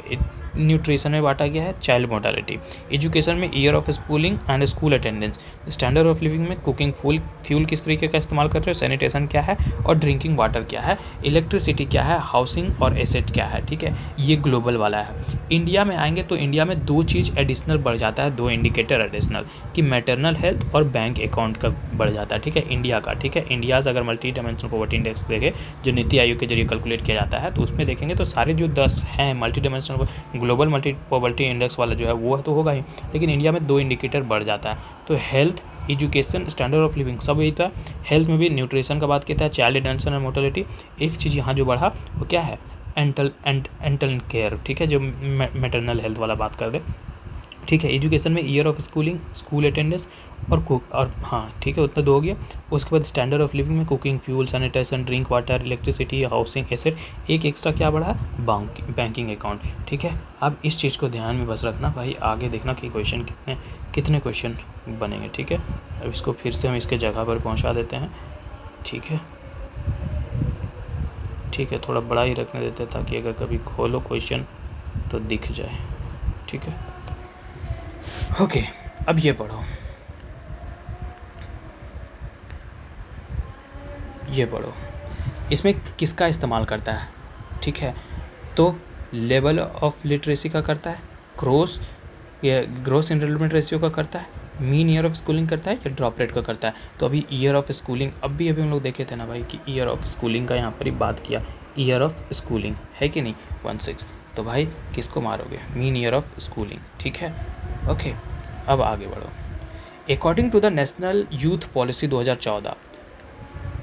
[SPEAKER 1] न्यूट्रिशन में बांटा गया है, चाइल्ड मोर्टालिटी। एजुकेशन में year of schooling and school attendance. Standard of living में कुकिंग फ्यूल किस तरीके का इस्तेमाल कर रहे हो, सैनिटेशन क्या है और ड्रिंकिंग वाटर क्या है, इलेक्ट्रिसिटी क्या है, हाउसिंग और एसेट क्या है। ठीक है, ये ग्लोबल वाला है। इंडिया में आएंगे तो इंडिया में 2 चीज़ एडिशनल बढ़ जाता है, 2 इंडिकेटर एडिशनल, कि मैटरनल हेल्थ और बैंक अकाउंट का बढ़ जाता है। ठीक है, इंडिया का। ठीक है, इंडिया अगर मल्टी डायमेंशनल पॉवर्टी इंडेक्स देखें जो नीति आयोग के जरिए कैलकुलेट किया जाता है, तो उसमें देखेंगे तो सारे जो 10 हैं multi dimensional global multi poverty index वाला जो है वो तो होगा ही, लेकिन इंडिया में 2 इंडिकेटर बढ़ जाता है। तो health, education, standard of living सब यही था। हेल्थ में भी न्यूट्रिशन का बात किया था, चाइल्ड अटेंशन एंड मोर्टेलिटी। एक चीज़ यहाँ जो बढ़ा वो क्या है? एंटल केयर। ठीक है, जो मैटरनल हेल्थ वाला बात कर रहे। ठीक है, एजुकेशन में year of schooling, school attendance और हाँ ठीक है, उतना 2 हो गया। उसके बाद स्टैंडर्ड ऑफ लिविंग में cooking fuel, sanitation, drink water, electricity, housing, asset. एक एक्स्ट्रा क्या बढ़ा? Banking account. ठीक है, अब इस चीज़ को ध्यान में बस रखना भाई, आगे देखना कि क्वेश्चन कितने क्वेश्चन बनेंगे। ठीक है, अब इसको फिर से हम इसके जगह पर पहुँचा देते हैं। ठीक है, ठीक है, थोड़ा बड़ा ही रखने देते हैं ताकि अगर कभी खोलो क्वेश्चन तो दिख जाए। ठीक है, ओके, अब ये पढ़ो, इसमें किसका इस्तेमाल करता है? ठीक है, तो लेवल ऑफ लिटरेसी का करता है, ग्रोस एनरोलमेंट रेशियो का करता है, मीन ईयर ऑफ स्कूलिंग करता है या ड्रॉप रेट का करता है? तो अभी ईयर ऑफ स्कूलिंग अभी हम लोग देखे थे ना भाई कि ईयर ऑफ स्कूलिंग का यहाँ पर ही बात किया, ईयर ऑफ स्कूलिंग है कि नहीं 16। तो भाई किसको मारोगे? Mean year of schooling. ठीक है, ओके, अब आगे बढ़ो। According to the national youth policy 2014,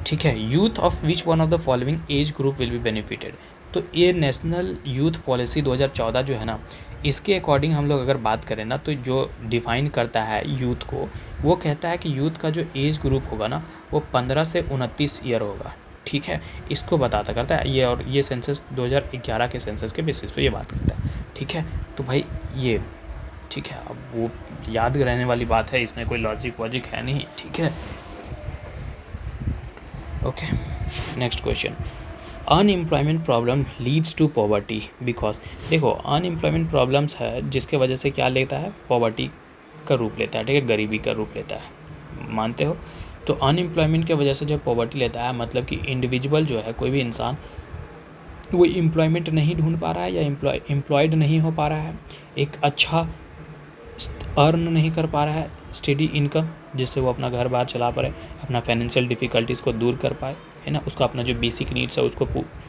[SPEAKER 1] ठीक है, youth of which one of the following age group will be benefited. तो ये नेशनल यूथ पॉलिसी 2014 जो है ना, इसके अकॉर्डिंग हम लोग अगर बात करें ना, तो जो डिफ़ाइन करता है यूथ को, वो कहता है कि यूथ का जो एज ग्रुप होगा ना वो 15 से 29 ईयर होगा। ठीक है, इसको बताता करता है ये, और ये सेंसस 2011 के सेंसस के बेसिस पे ये बात करता है। ठीक है, तो भाई ये ठीक है, अब वो याद रहने वाली बात है, इसमें कोई लॉजिक वॉजिक है नहीं। ठीक है, okay, next question. Unemployment problem leads to poverty because. देखो, अनएम्प्लॉयमेंट प्रॉब्लम्स है जिसके वजह से क्या लेता है? पॉवर्टी का रूप लेता है। ठीक है, गरीबी का रूप लेता है, मानते हो? तो अनएम्प्लॉयमेंट की वजह से जब पॉवर्टी लेता है, मतलब कि इंडिविजुअल जो है, कोई भी इंसान वो एम्प्लॉयमेंट नहीं ढूंढ पा रहा है या एम्प्लॉयड नहीं हो पा रहा है, एक अच्छा अर्न नहीं कर पा रहा है, स्टेडी इनकम जिससे वो अपना घर बार चला पाए, अपना फाइनेंशियल डिफ़िकल्टीज़ को दूर कर पाए, है ना, उसका अपना जो बेसिक नीड्स है उसको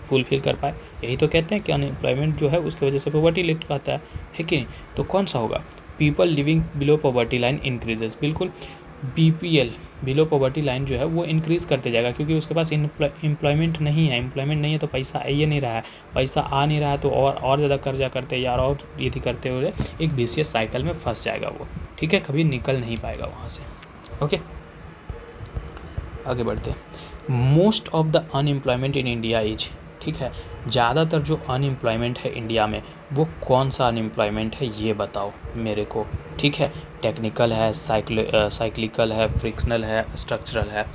[SPEAKER 1] फुलफिल कर पाए। यही तो कहते हैं कि अनएम्प्लॉयमेंट जो है उसकी वजह से पॉवर्टी लेट पाता है कि नहीं? तो कौन सा होगा? People living below poverty line increases. बिल्कुल, BPL बिलो पॉवर्टी लाइन जो है वो इंक्रीज़ करते जाएगा, क्योंकि उसके पास एम्प्लॉयमेंट नहीं है। एम्प्लॉयमेंट नहीं है तो पैसा आ ही नहीं रहा है, पैसा आ नहीं रहा है तो और ज़्यादा कर्जा करते यार, और यदि करते हुए एक विशियस साइकिल में फंस जाएगा वो। ठीक है, कभी निकल नहीं पाएगा वहाँ से। ओके, आगे बढ़ते हैं। Most of the unemployment in India is. ठीक है, ज़्यादातर जो अनएम्प्लॉयमेंट है इंडिया में वो कौन सा अनएम्प्लॉयमेंट है ये बताओ मेरे को। ठीक है, टेक्निकल है, साइक्लिकल है, फ्रिक्शनल है, स्ट्रक्चरल है,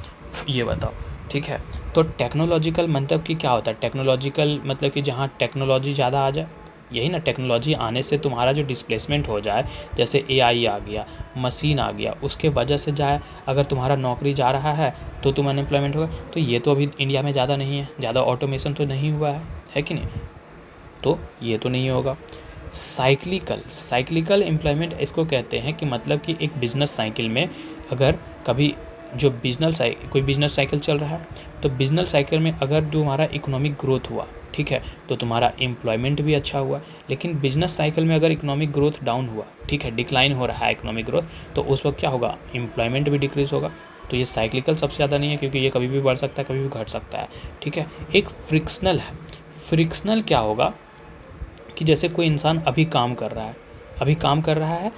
[SPEAKER 1] ये बताओ। ठीक है। तो टेक्नोलॉजिकल मतलब कि क्या होता है, टेक्नोलॉजिकल मतलब कि जहाँ टेक्नोलॉजी ज़्यादा आ जाए, यही ना, टेक्नोलॉजी आने से तुम्हारा जो डिस्प्लेसमेंट हो जाए, जैसे एआई आ गया, मशीन आ गया, उसके वजह से जाए अगर तुम्हारा नौकरी जा रहा है तो तुम अनएम्प्लॉयमेंट होगा। तो ये तो अभी इंडिया में ज़्यादा नहीं है, ज़्यादा ऑटोमेशन तो नहीं हुआ है कि नहीं, तो ये तो नहीं होगा। साइक्लिकल एम्प्लॉयमेंट इसको कहते हैं कि मतलब कि एक बिजनेस साइकिल में अगर कभी जो कोई बिजनेस साइकिल चल रहा है, तो बिजनेस साइकिल में अगर जो हमारा इकोनॉमिक ग्रोथ हुआ, ठीक है, तो तुम्हारा एम्प्लॉयमेंट भी अच्छा हुआ। लेकिन बिजनेस साइकिल में अगर इकोनॉमिक ग्रोथ डाउन हुआ, ठीक है, डिक्लाइन हो रहा है इकोनॉमिक ग्रोथ, तो उस वक्त क्या होगा, एम्प्लॉयमेंट भी डिक्रीज होगा। तो ये साइक्लिकल सबसे ज़्यादा नहीं है, क्योंकि ये कभी भी बढ़ सकता है, कभी भी घट सकता है, ठीक है। एक फ्रिक्शनल है। फ्रिक्शनल क्या होगा कि जैसे कोई इंसान अभी काम कर रहा है,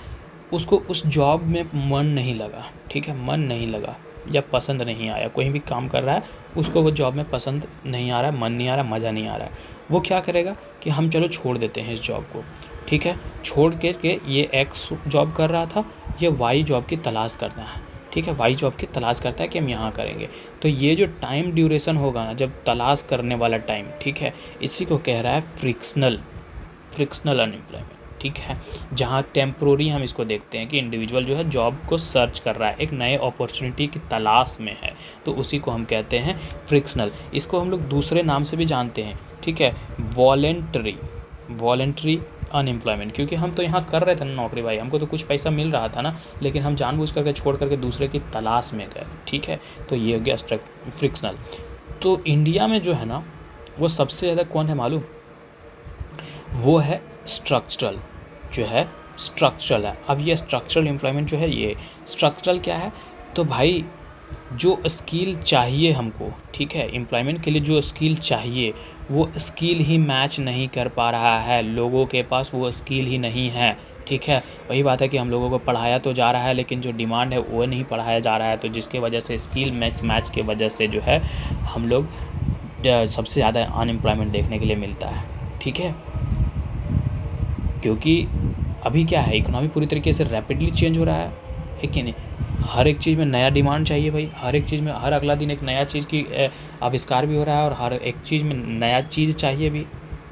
[SPEAKER 1] उसको उस जॉब में मन नहीं लगा, ठीक है, मन नहीं लगा या पसंद नहीं आया, कोई भी काम कर रहा है उसको वो जॉब में पसंद नहीं आ रहा है, मन नहीं आ रहा, मज़ा नहीं आ रहा है, वो क्या करेगा कि हम चलो छोड़ देते हैं इस जॉब को, ठीक है, छोड़ के ये एक्स जॉब कर रहा था, ये वाई जॉब की तलाश करना है, ठीक है, वाई जॉब की तलाश करता है कि हम यहाँ करेंगे। तो ये जो टाइम ड्यूरेशन होगा ना, जब तलाश करने वाला टाइम, ठीक है, इसी को कह रहा है फ्रिक्शनल अनएम्प्लॉयमेंट, ठीक है। जहाँ टेम्प्रोरी हम इसको देखते हैं कि इंडिविजुअल जो है जॉब को सर्च कर रहा है, एक नए अपॉर्चुनिटी की तलाश में है, तो उसी को हम कहते हैं फ्रिक्शनल। इसको हम लोग दूसरे नाम से भी जानते हैं, ठीक है, वॉलेंट्री अनएम्प्लॉयमेंट, क्योंकि हम तो यहाँ कर रहे थे ना नौकरी भाई, हमको तो कुछ पैसा मिल रहा था ना, लेकिन हम जानबूझ करके छोड़ करके दूसरे की तलाश में गए, ठीक है, तो ये हो गया फ्रिक्शनल। तो इंडिया में जो है ना, वो सबसे ज़्यादा कौन है मालूम, वो है स्ट्रक्चरल, स्ट्रक्चरल है। अब ये स्ट्रक्चरल एम्प्लॉयमेंट जो है, ये स्ट्रक्चरल क्या है, तो भाई जो स्किल चाहिए हमको, ठीक है, एम्प्लॉयमेंट के लिए जो स्किल चाहिए, वो स्किल ही मैच नहीं कर पा रहा है, लोगों के पास वो स्किल ही नहीं है, ठीक है। वही बात है कि हम लोगों को पढ़ाया तो जा रहा है, लेकिन जो डिमांड है वो नहीं पढ़ाया जा रहा है, तो जिसके वजह से स्किल मैच के वजह से जो है हम लोग सबसे ज़्यादा अनएम्प्लॉयमेंट देखने के लिए मिलता है, ठीक है। क्योंकि अभी क्या है, इकोनॉमी पूरी तरीके से रैपिडली चेंज हो रहा है कि नहीं, हर एक चीज़ में नया डिमांड चाहिए भाई, हर एक चीज़ में हर अगला दिन एक नया चीज़ की आविष्कार भी हो रहा है, और हर एक चीज़ में नया चीज़ चाहिए भी,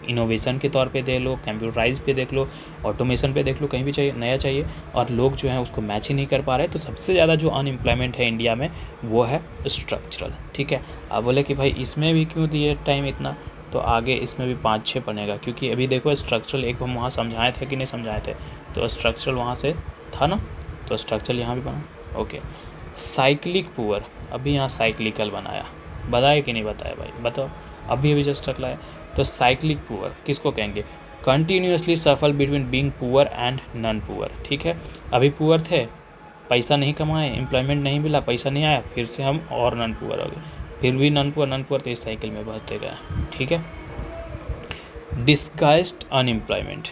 [SPEAKER 1] इनोवेशन के तौर पे देख लो, कंप्यूटराइज पे देख लो, ऑटोमेशन पे देख लो, कहीं भी चाहिए नया चाहिए, और लोग जो हैं उसको मैच ही नहीं कर पा रहे। तो सबसे ज़्यादा जो अनएम्प्लॉयमेंट है इंडिया में वो है स्ट्रक्चरल, ठीक है। आप बोले कि भाई इसमें भी क्यों दिए टाइम इतना, तो आगे इसमें भी 5-6 बनेगा, क्योंकि अभी देखो स्ट्रक्चरल एक हम वहाँ समझाए थे कि नहीं समझाए थे, तो स्ट्रक्चरल वहाँ से था ना, तो स्ट्रक्चरल यहाँ भी बना, ओके। साइक्लिक पुअर, अभी यहाँ साइक्लिकल बनाया, बताया कि नहीं बताया भाई, बताओ, अभी जस्ट अगला है। तो साइक्लिक पुअर किसको कहेंगे, कंटिन्यूसली सफल between being poor and non poor, ठीक है। अभी पुअर थे, पैसा नहीं कमाए, एम्प्लॉयमेंट नहीं मिला, पैसा नहीं आया, फिर से हम और नॉन पुअर हो गए, फिर भी नॉन पुअर, तो इस साइकिल में बढ़ते गए, ठीक है। डिस्गाइज्ड अनएम्प्लॉयमेंट,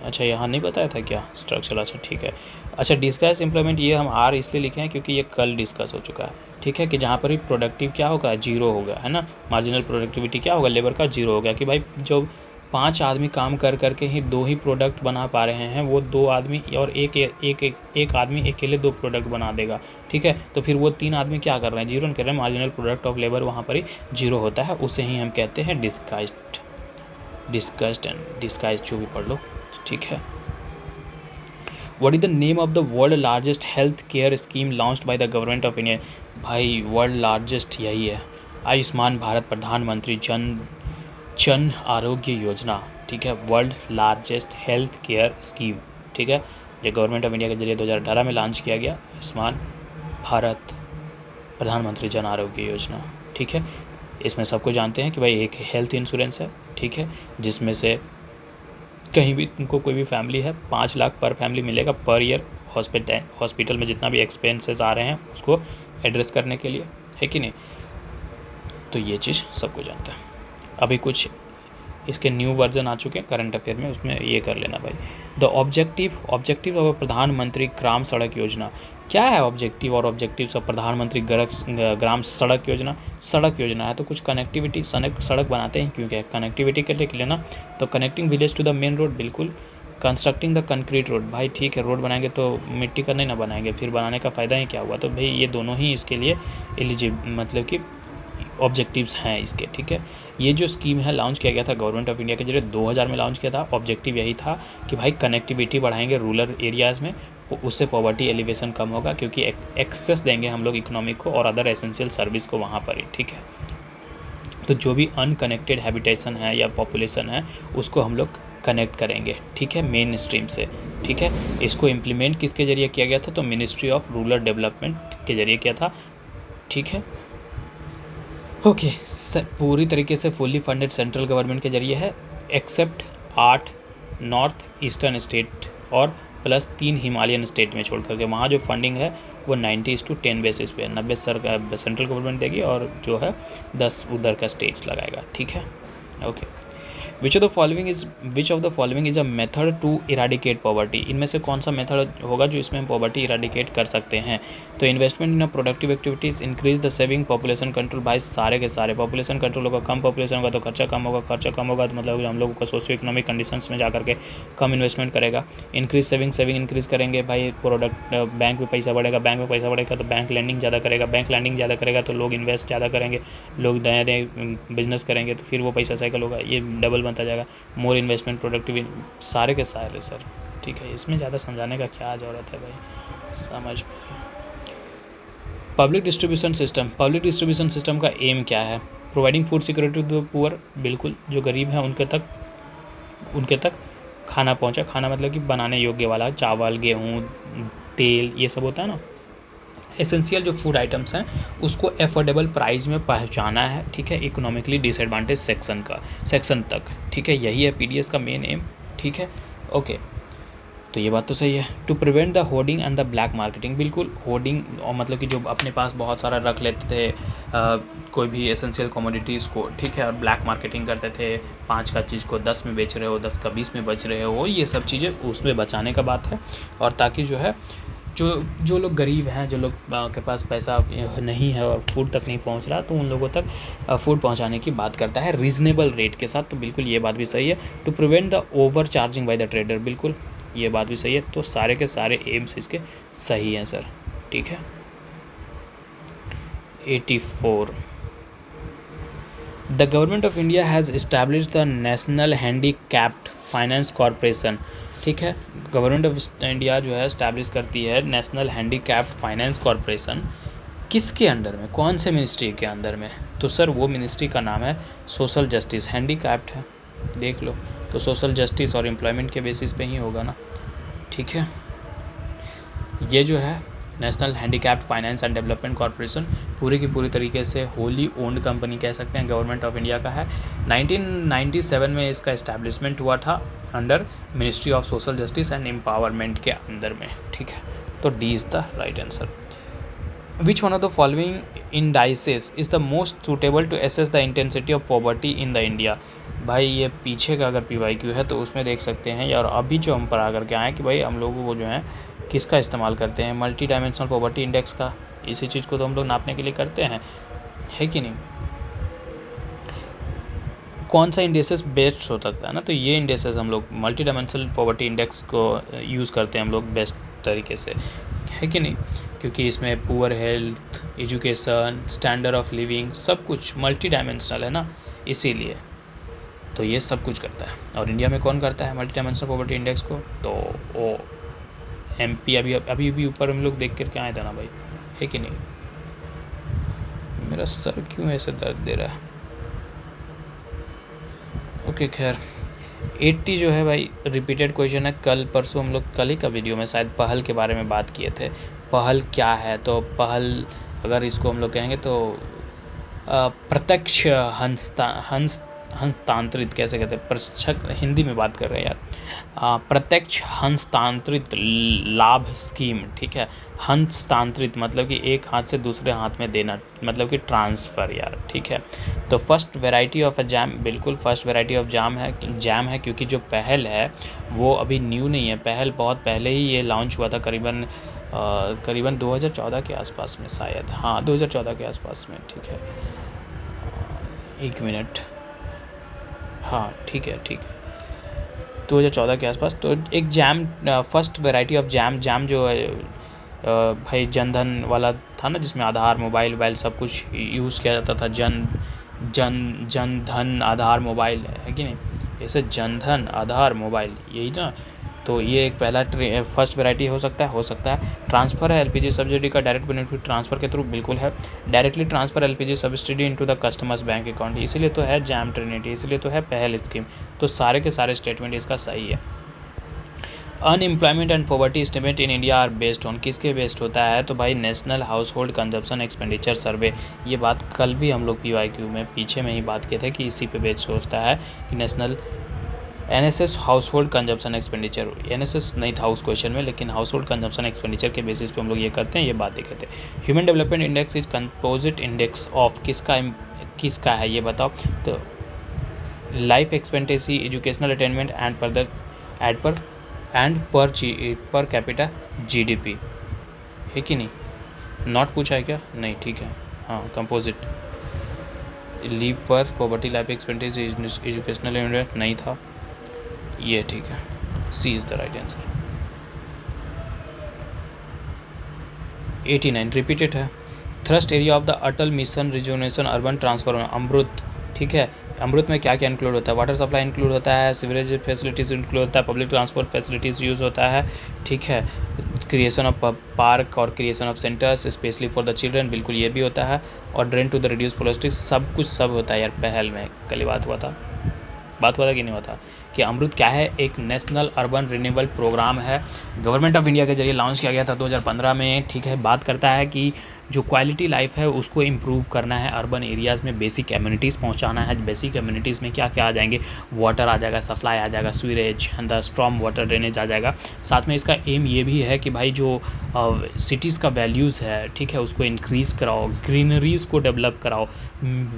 [SPEAKER 1] अच्छा यहाँ नहीं बताया था क्या स्ट्रक्चर, अच्छा ठीक है। अच्छा डिस्गाइज्ड एम्प्लॉयमेंट, ये हम आर इसलिए लिखे हैं क्योंकि ये कल डिस्कस हो चुका है, ठीक है, कि जहाँ पर भी प्रोडक्टिव क्या होगा, जीरो होगा, है ना, मार्जिनल प्रोडक्टिविटी क्या होगा, लेबर का जीरो होगा, कि भाई जो 5 आदमी काम कर करके ही 2 ही प्रोडक्ट बना पा रहे हैं, वो 2 आदमी और एक आदमी अकेले 2 प्रोडक्ट बना देगा, ठीक है, तो फिर वो 3 आदमी क्या कर रहे हैं, जीरो कर रहे हैं, मार्जिनल प्रोडक्ट ऑफ लेबर वहाँ पर ही जीरो होता है, उसे ही हम कहते हैं डिस्गाइज्ड जो भी पढ़ लो, ठीक है। What is the name of the world largest health care scheme launched by the government of India? भाई वर्ल्ड लार्जेस्ट यही है, आयुष्मान भारत प्रधानमंत्री जन आरोग्य योजना, ठीक है, world largest health care scheme, ठीक है, जो गवर्नमेंट ऑफ इंडिया के जरिए 2018 में लॉन्च किया गया, आयुष्मान भारत प्रधानमंत्री जन आरोग्य योजना, ठीक है। इसमें सबको जानते हैं कि भाई एक हेल्थ इंश्योरेंस है, ठीक है, जिसमें से कहीं भी तुमको कोई भी फैमिली है 5 लाख पर फैमिली मिलेगा पर ईयर, हॉस्पिटल में जितना भी एक्सपेंसेस आ रहे हैं उसको एड्रेस करने के लिए, है कि नहीं, तो ये चीज़ सबको जानता है। अभी कुछ इसके न्यू वर्जन आ चुके हैं करंट अफेयर में, उसमें ये कर लेना भाई। द ऑब्जेक्टिव ऑफ प्रधानमंत्री ग्राम सड़क योजना, क्या है ऑब्जेक्टिव और ऑब्जेक्टिव्स ऑफ प्रधानमंत्री ग्राम सड़क योजना है, तो कुछ कनेक्टिविटी, सड़क बनाते हैं क्योंकि कनेक्टिविटी के लिए ना, तो connecting village to the main road, बिल्कुल। कंस्ट्रक्टिंग द कंक्रीट रोड, भाई ठीक है, रोड बनाएंगे तो मिट्टी का नहीं ना बनाएंगे, फिर बनाने का फ़ायदा ही क्या हुआ, तो भाई ये दोनों ही इसके लिए मतलब कि ऑब्जेक्टिव्स हैं इसके, ठीक है। ये जो स्कीम है लॉन्च किया गया था गवर्नमेंट ऑफ इंडिया के जरिए 2000 में लॉन्च किया था। ऑब्जेक्टिव यही था कि भाई कनेक्टिविटी बढ़ाएंगे रूरल एरियाज़ में, उससे पॉवर्टी एलिवेशन कम होगा, क्योंकि एक्सेस देंगे हम लोग इकोनॉमिक को और अदर एसेंशियल सर्विस को वहाँ पर ही, ठीक है। तो जो भी अनकनेक्टेड हैबिटेशन है या पॉपुलेशन है उसको हम लोग कनेक्ट करेंगे, ठीक है, मेन स्ट्रीम से, ठीक है। इसको इम्प्लीमेंट किसके ज़रिए किया गया था? तो मिनिस्ट्री ऑफ रूरल डेवलपमेंट के ज़रिए किया था, ठीक है। ओके, पूरी तरीके से फुल्ली फंडेड सेंट्रल गवर्नमेंट के ज़रिए है, एक्सेप्ट 8 नॉर्थ ईस्टर्न स्टेट और प्लस 3 हिमालयन स्टेट में छोड़ करके। वहाँ जो फंडिंग है वो 90:10 बेसिस पे है। 90 सेंट्रल गवर्नमेंट देगी और जो है 10 उधर का स्टेट लगाएगा, ठीक है। Okay, which of the following is a method to eradicate poverty? इनमें से कौन सा मेथड होगा जो इसमें हम पॉवर्टी इराडिकेट कर सकते हैं? तो investment in productive activities, increase the saving, population control. भाई सारे के सारे पॉपुलेशन कंट्रोल होगा, कम पॉपुलेशन होगा तो खर्चा कम होगा, खर्चा कम होगा तो मतलब हम लोगों को सोशियो इकोनॉमिक कंडीशंस में जा करके कम इन्वेस्टमेंट करेगा। इंक्रीज सेविंग इंक्रीज़ करेंगे भाई, प्रोडक्ट बैंक में पैसा बढ़ेगा, बैंक में पैसा बढ़ेगा तो बैंक लैंडिंग ज़्यादा करेगा, बैंक लैंडिंग ज़्यादा करेगा तो लोग इन्वेस्ट ज़्यादा करेंगे, लोग नए नए बिजनेस करेंगे तो फिर वो पैसा साइकिल होगा, ये डबल बनता जाएगा। मोर इन्वेस्टमेंट, प्रोडक्टिव, सारे के सारे सर, ठीक है। इसमें ज़्यादा समझाने का क्या ज़रूरत है भाई, समझ में। पब्लिक डिस्ट्रीब्यूशन सिस्टम का एम क्या है? Providing food security to the poor, बिल्कुल, जो गरीब हैं उनके तक खाना पहुंचा। खाना मतलब कि बनाने योग्य वाला, चावल, गेहूँ, तेल, ये सब होता है ना, एसेंशियल जो फूड आइटम्स हैं उसको एफोर्डेबल प्राइस में पहुंचाना है, ठीक है, इकोनॉमिकली डिसएडवांटेज सेक्शन तक, ठीक है। यही है पीडीएस का मेन एम, ठीक है। ओके, तो ये बात तो सही है। To prevent the hoarding and the black marketing, बिल्कुल, होर्डिंग और मतलब कि जो अपने पास बहुत सारा रख लेते थे कोई भी एसेंशियल कमोडिटीज़ को, ठीक है, और ब्लैक मार्केटिंग करते थे, 5 का चीज़ को 10 में बेच रहे हो, 10 का 20 में बेच रहे हो, ये सब चीज़ें उसमें बचाने का बात है। और ताकि जो है जो लोग गरीब हैं, जो लोग के पास पैसा नहीं है और फूड तक नहीं पहुंच रहा, तो उन लोगों तक फूड पहुंचाने की बात करता है रीज़नेबल रेट के साथ। तो बिल्कुल ये बात भी सही है। To prevent the over charging by the trader, बिल्कुल ये बात भी सही है। तो सारे के सारे एम्स इसके सही हैं सर, ठीक है। 84, the government of India has established the national handicapped finance corporation, ठीक है। गवर्नमेंट ऑफ इंडिया जो है इस्टेब्लिश करती है नेशनल हैंडीकैप्ड फाइनेंस कॉरपोरेशन, किसके अंडर में, कौन से मिनिस्ट्री के अंदर में? तो सर वो मिनिस्ट्री का नाम है सोशल जस्टिस। हैंडीकैप्ड है, देख लो, तो सोशल जस्टिस और एम्प्लॉयमेंट के बेसिस पे ही होगा ना, ठीक है। ये जो है national handicapped finance and development corporation पूरी की पूरी तरीके से होली ओन्ड कंपनी कह सकते हैं, गवर्नमेंट ऑफ इंडिया का है। 1997 में इसका इस्टेब्लिशमेंट हुआ था under ministry of social justice and empowerment के अंदर में, ठीक है। तो D is the right answer. Which one of the following indices is the most suitable to assess the intensity of poverty in the India? भाई ये पीछे का अगर PYQ है तो उसमें देख सकते हैं, और अभी जो हम पर आकर के आए कि भाई हम लोगों को जो है किसका इस्तेमाल करते हैं, मल्टी डायमेंशनल पॉवर्टी इंडेक्स का। इसी चीज़ को तो हम लोग नापने के लिए करते हैं, है कि नहीं। कौन सा इंडेक्सेस बेस्ट हो सकता है ना, तो ये इंडेक्सेस हम लोग मल्टी डायमेंशनल पॉवर्टी इंडेक्स को यूज़ करते हैं हम लोग बेस्ट तरीके से, है कि नहीं, क्योंकि इसमें poor health, education, standard of living, सब कुछ मल्टी डायमेंशनल है ना, इसीलिए तो ये सब कुछ करता है। और इंडिया में कौन करता है मल्टी डायमेंशनल पॉवर्टी इंडेक्स को? तो वो MP अभी भी ऊपर हम लोग देख करके आए थे ना भाई, है कि नहीं। मेरा सर क्यों ऐसे दर्द दे रहा है। ओके, खैर 80 जो है भाई रिपीटेड क्वेश्चन है। कल परसों हम लोग कल ही का वीडियो में शायद पहल के बारे में बात किए थे। पहल क्या है? तो पहल अगर इसको हम लोग कहेंगे तो प्रत्यक्ष हस्तांतरित कैसे कहते हैं, प्रत्यक्ष हिंदी में बात कर रहे हैं यार, प्रत्यक्ष हस्तांतरित लाभ स्कीम, ठीक है। हस्तांतरित मतलब कि एक हाथ से दूसरे हाथ में देना, मतलब कि ट्रांसफ़र यार, ठीक है। तो first variety of a jam, बिल्कुल फर्स्ट वैरायटी ऑफ जैम है क्योंकि जो पहल है वो अभी न्यू नहीं है, पहल बहुत पहले ही ये लॉन्च हुआ था, करीबन 2014 के आसपास में शायद, हाँ 2014 के आसपास में, ठीक है। 1 मिनट, हाँ ठीक है 2014 के आसपास। तो एक jam first variety of jam जो है भाई जनधन वाला था ना, जिसमें आधार मोबाइल सब कुछ यूज़ किया जाता था, जनधन आधार मोबाइल है कि नहीं, ऐसे जनधन आधार मोबाइल यही ना। तो ये एक पहला फर्स्ट वैरायटी हो सकता है। ट्रांसफ़र है एलपीजी सब्सिडी का, डायरेक्ट बेनिफिट ट्रांसफ़र के थ्रू बिल्कुल है। Directly transfer LPG subsidy into the customers bank account, इसीलिए तो है जैम ट्रिनिटी, इसीलिए तो है पहल स्कीम। तो सारे के सारे स्टेटमेंट इसका सही है। Unemployment and poverty estimate in India are based on, किसके बेस्ड होता है, तो भाई national household consumption expenditure survey. ये बात कल भी हम लोग पीवाईक्यू में पीछे में ही बात किए थे कि इसी पे बेस्ड होता है कि national NSS house hold consumption expenditure. NSS नहीं था उस क्वेश्चन में, लेकिन हाउस होल्ड कंजप्शन एक्सपेंडिचर के बेसिस पे हम लोग ये करते हैं, ये बात देखे थे। Human development index is composite index of, किसका है ये बताओ, तो life expectancy, educational attainment and per capita GDP, है कि नहीं, नॉट पूछा है क्या, नहीं ठीक है, हाँ कंपोजिट। लीव पर poverty life expectancy educational attainment नहीं था, ये ठीक है, C is the right answer. 89 repeated है। Thrust area of the Atal mission rejuvenation urban transformation, Amrut, ठीक है। अमृत में क्या क्या इंक्लूड होता है, वाटर सप्लाई इंक्लूड होता है, सीवरेज फैसिलिटीज़ इंक्लूड होता है, पब्लिक ट्रांसपोर्ट फैसिलिटीज़ यूज़ होता है, ठीक है। क्रिएशन ऑफ पार्क और creation of centres specially for the children, बिल्कुल ये भी होता है। और drain to the reduce plastics, सब कुछ सब होता है यार। पहल में कल ही बात हुआ था कि नहीं हुआ था कि अमृत क्या है, एक नेशनल अर्बन रिन्यूएबल प्रोग्राम है, गवर्नमेंट ऑफ इंडिया के जरिए लॉन्च किया गया था 2015 में, ठीक है। बात करता है कि जो क्वालिटी लाइफ है उसको इम्प्रूव करना है, अर्बन एरियाज़ में बेसिक कम्युनिटीज़ पहुंचाना है। बेसिक कम्युनिटीज़ में क्या क्या आ जाएंगे, वाटर आ जाएगा, सप्लाई आ जाएगा, सीवरेज, स्ट्रॉम वाटर ड्रेनेज आ जाएगा। साथ में इसका एम ये भी है कि भाई जो सिटीज़ का वैल्यूज़ है, ठीक है, उसको इंक्रीज़ कराओ, ग्रीनरीज़ को डेवलप कराओ,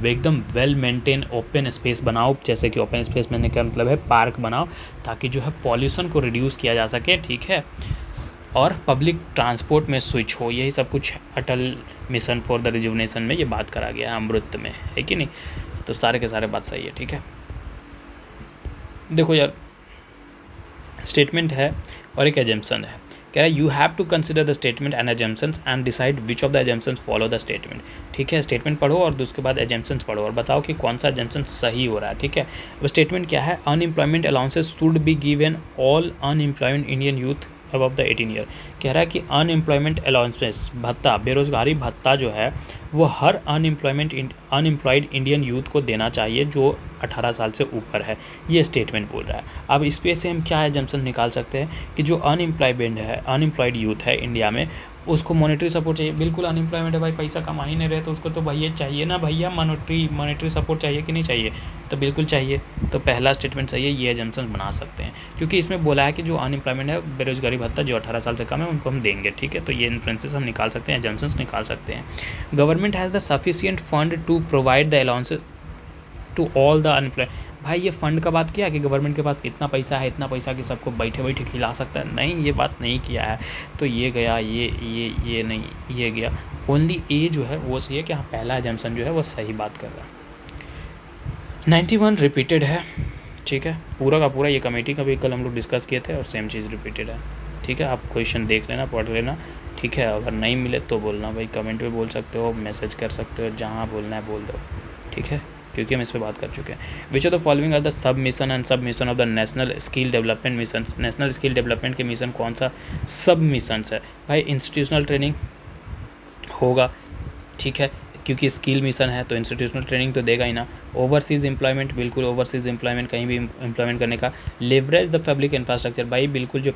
[SPEAKER 1] एकदम वेल मेंटेन ओपन स्पेस बनाओ, जैसे कि ओपन स्पेस में का मतलब है पार्क बनाओ, ताकि जो है पॉल्यूशन को रिड्यूस किया जा सके, ठीक है। और पब्लिक ट्रांसपोर्ट में स्विच हो, यही सब कुछ अटल मिशन फॉर द रिजुवेनेशन में ये बात करा गया है अमृत में, है कि नहीं। तो सारे के सारे बात सही है, ठीक है। देखो यार, स्टेटमेंट है और एक एजम्पशन है, कह रहा है you have to consider the statement and assumptions and decide which of the assumptions follow the statement, ठीक है। स्टेटमेंट पढ़ो और उसके बाद एजम्पशंस पढ़ो और बताओ कि कौन सा एजम्पशन सही हो रहा है, ठीक है। अब स्टेटमेंट क्या है, unemployment allowances should be given all unemployed Indian youth above the 18 year. कह रहा है कि अनएम्प्लॉयमेंट अलाउंसेस, भत्ता, बेरोज़गारी भत्ता जो है वो हर अनएम्प्लॉयड इंडियन यूथ को देना चाहिए जो 18 साल से ऊपर है, ये स्टेटमेंट बोल रहा है। अब इस पे से हम क्या एजम्पशन निकाल सकते हैं कि जो अनएम्प्लॉयड यूथ है इंडिया में, उसको मॉनेटरी सपोर्ट चाहिए। बिल्कुल अनएम्प्लॉयमेंट है भाई, पैसा कमा ही नहीं रहे, तो उसको तो भैया चाहिए ना भैया, मॉनेटरी सपोर्ट चाहिए कि नहीं चाहिए, तो बिल्कुल चाहिए। तो पहला स्टेटमेंट सही है, ये एजम्पशन बना सकते हैं, क्योंकि इसमें बोला है कि जो अनएम्प्लॉयमेंट है, बेरोजगारी भत्ता जो 18 साल से कम है उनको हम देंगे, ठीक है। तो ये इन्फ्लुएंसेस हम निकाल सकते हैं, एजम्पशंस निकाल सकते हैं। Government has the sufficient fund to provide the allowances to all the unemployed. भाई ये फ़ंड का बात किया कि गवर्नमेंट के पास इतना पैसा है, इतना पैसा कि सबको बैठे बैठे खिला सकता है, नहीं, ये बात नहीं किया है। तो ये गया, ये नहीं, ये गया। ओनली ए जो है वो सही है कि हाँ, पहला एजम्पशन जो है वो सही बात कर रहा है। 91 रिपीटेड है, ठीक है, पूरा का पूरा। ये कमेटी का भी कल हम लोग डिस्कस किए थे और सेम चीज़ रिपीटेड है, ठीक है। आप क्वेश्चन देख लेना, पढ़ लेना, ठीक है। अगर नहीं मिले तो बोलना भाई, कमेंट में बोल सकते हो, मैसेज कर सकते हो, जहाँ बोलना है बोल दो, ठीक है, क्योंकि हम इस पर बात कर चुके हैं। Which of the following are the sub mission and sub mission of the national skill development mission. National skill development के मिशन कौन सा सब मिशन है भाई, इंस्टीट्यूशनल ट्रेनिंग होगा, ठीक है, क्योंकि स्किल मिशन है तो इंस्टीट्यूशनल ट्रेनिंग तो देगा ही ना। ओवरसीज़ एम्प्लॉयमेंट, बिल्कुल ओवरसीज़ एम्प्लॉयमेंट, कहीं भी एम्प्लॉयमेंट करने का। लेवरेज द पब्लिक इंफ्रास्ट्रक्चर, भाई बिल्कुल जो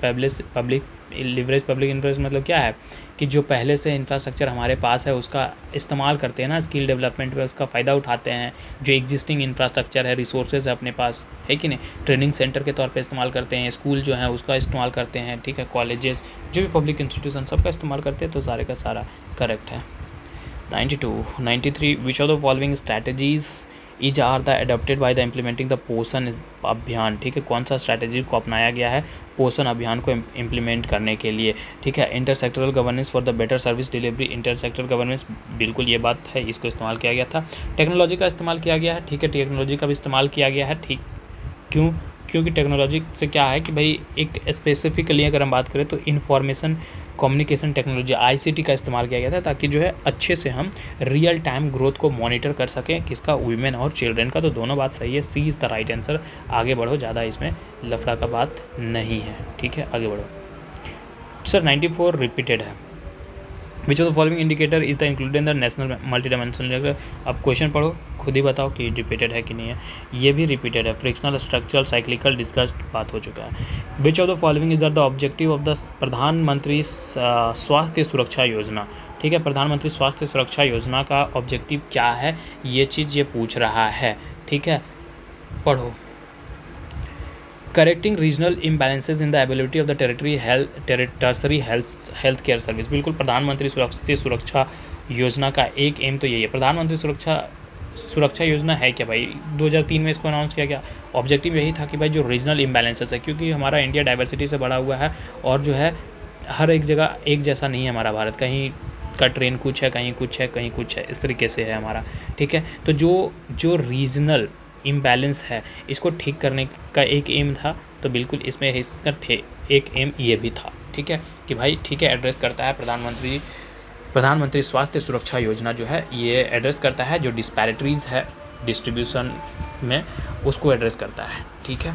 [SPEAKER 1] लिवरेज पब्लिक इंफ्रास्ट्रक्चर मतलब क्या है कि जो पहले से इंफ्रास्ट्रक्चर हमारे पास है उसका इस्तेमाल करते हैं ना, स्किल डेवलपमेंट में उसका फ़ायदा उठाते हैं। जो एग्जिस्टिंग इंफ्रास्ट्रक्चर है, रिसोर्सेज है अपने पास, है कि नहीं, ट्रेनिंग सेंटर के तौर पे इस्तेमाल करते हैं, स्कूल जो है उसका इस्तेमाल करते हैं, ठीक है, कॉलेजेस, जो भी पब्लिक इंस्टीट्यूशन सबका इस्तेमाल करते हैं, तो सारे का सारा करेक्ट है। 93 which of the following strategies is are the adopted by the implementing the Poshan Abhiyan, ठीक है, कौन सा स्ट्रैटेजी को अपनाया गया है पोषण अभियान को इम्प्लीमेंट करने के लिए, ठीक है। Intersectoral governance for the better service delivery, intersectoral governance, बिल्कुल ये बात है, इसको इस्तेमाल किया गया था। टेक्नोलॉजी का इस्तेमाल किया गया है, ठीक है, टेक्नोलॉजी का भी इस्तेमाल किया गया है, ठीक, क्यों, क्योंकि टेक्नोलॉजी से क्या है कि भाई एक स्पेसिफिकली अगर हम बात करें तो इंफॉर्मेशन कम्युनिकेशन टेक्नोलॉजी ICT का इस्तेमाल किया गया था, ताकि जो है अच्छे से हम रियल टाइम ग्रोथ को मॉनिटर कर सकें, किसका, वुमेन और चिल्ड्रन का। तो दोनों बात सही है, C is the right answer. आगे बढ़ो, ज़्यादा इसमें लफड़ा का बात नहीं है, ठीक है, आगे बढ़ो। सर 94 रिपीटेड है। Which of the following indicator is the included in the national multi dimensional. अब क्वेश्चन पढ़ो, खुद ही बताओ कि रिपीटेड है कि नहीं है। ये भी रिपीटेड है, फ्रिक्शनल, स्ट्रक्चरल, साइक्लिकल, डिस्कस्ड बात हो चुका है। Which of the following is the objective of the प्रधानमंत्री स्वास्थ्य सुरक्षा योजना। ठीक है, प्रधानमंत्री स्वास्थ्य सुरक्षा योजना का ऑब्जेक्टिव क्या है, ये चीज़ ये पूछ रहा है, ठीक है, पढ़ो। Correcting regional imbalances in the ability of the tertiary health care service. बिल्कुल, प्रधानमंत्री स्वास्थ्य सुरक्षा योजना का एक एम तो यही है। प्रधानमंत्री सुरक्षा योजना है क्या भाई, 2003 में इसको अनाउंस किया गया। ऑब्जेक्टिव यही था कि भाई जो रीजनल इम्बैलेंसेस है, क्योंकि हमारा इंडिया डाइवर्सिटी से बड़ा हुआ है और जो है हर एक जगह एक जैसा नहीं है हमारा भारत, कहीं का ट्रेन कुछ है, कहीं कुछ है, कहीं कुछ है, इस तरीके से है हमारा, ठीक है। तो जो रीजनल इम्बैलेंस है, इसको ठीक करने का एक एम था, तो बिल्कुल इसमें इसका एक एम ये भी था, ठीक है, कि भाई ठीक है, एड्रेस करता है प्रधानमंत्री स्वास्थ्य सुरक्षा योजना जो है ये एड्रेस करता है जो डिस्पैरिटीज़ है डिस्ट्रीब्यूशन में, उसको एड्रेस करता है, ठीक है।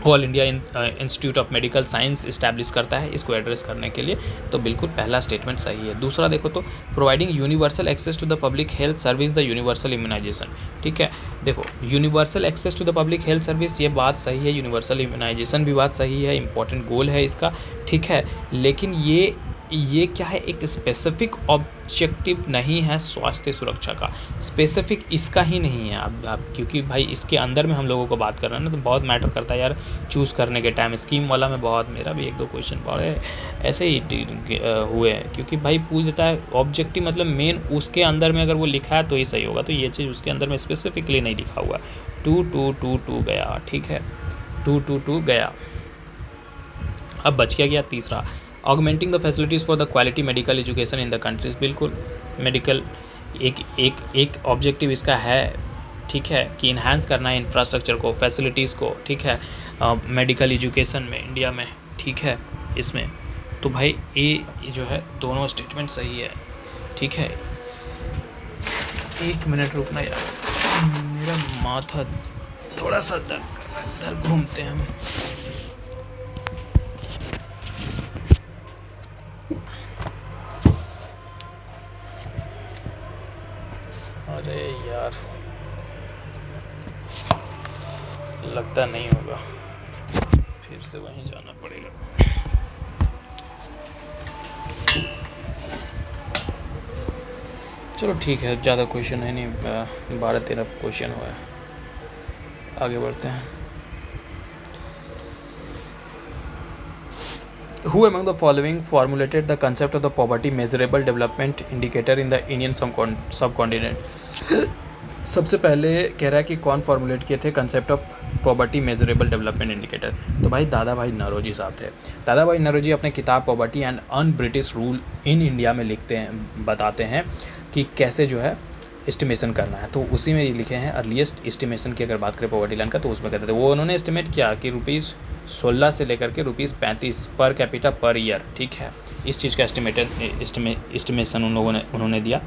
[SPEAKER 1] All India institute of medical science establish करता है इसको एड्रेस करने के लिए, तो बिल्कुल पहला स्टेटमेंट सही है। दूसरा देखो तो providing universal access to the public health service the universal immunisation, ठीक है। देखो, universal access to the public health service ये बात सही है, यूनिवर्सल इम्यूनाइजेशन भी बात सही है, इंपॉर्टेंट गोल है इसका, ठीक है। लेकिन ये क्या है, एक स्पेसिफिक ऑब्जेक्टिव नहीं है स्वास्थ्य सुरक्षा का, स्पेसिफिक इसका ही नहीं है। अब क्योंकि भाई इसके अंदर में हम लोगों को बात कर रहे हैं ना, तो बहुत मैटर करता है यार चूज़ करने के टाइम। स्कीम वाला में बहुत, मेरा भी 1-2 क्वेश्चन पड़े ऐसे ही हुए हैं, क्योंकि भाई पूछ देता है ऑब्जेक्टिव मतलब मेन उसके अंदर में अगर वो लिखा है तो ही सही होगा, तो ये चीज़ उसके अंदर में स्पेसिफिकली नहीं लिखा हुआ। 2 गया, ठीक है, 2 गया। अब बच गया तीसरा, augmenting the facilities for the quality medical education in the countries. बिल्कुल, मेडिकल एक ऑब्जेक्टिव इसका है, ठीक है, कि इन्हांस करना है इंफ्रास्ट्रक्चर को, फैसिलिटीज़ को, ठीक है, मेडिकल एजुकेशन में इंडिया में, ठीक है, इसमें। तो भाई ये जो है दोनों स्टेटमेंट सही है, ठीक है। 1 मिनट रुकना यार, मेरा माथा थोड़ा सा दर्द कर रहा है, इधर घूमते हैं हम। अरे यार, लगता नहीं होगा, फिर से वहीं जाना पड़ेगा। चलो ठीक है, ज़्यादा क्वेश्चन है नहीं, 12-13 क्वेश्चन हुआ है, आगे बढ़ते हैं। Who among the following formulated the concept of the poverty measurable development indicator in the Indian subcontinent? सबसे पहले कह रहा है कि कौन फॉर्मुलेट किए थे concept of poverty measurable development indicator, तो भाई दादा भाई नौरोजी साहब थे। दादा भाई नौरोजी अपने किताब poverty and un British rule in India में लिखते हैं, बताते हैं कि कैसे जो है एस्टिमेशन करना है, तो उसी में लिखे हैं अर्लीस्ट एस्टिमेशन की अगर बात करें पॉवर्टी लाइन का, तो उसमें कहते थे वो उन्होंने एस्टिमेट किया कि ₹16 से लेकर के ₹35 पर कैपिटा पर ईयर, ठीक है, इस चीज़ का एस्टिमेशन उन्होंने दिया,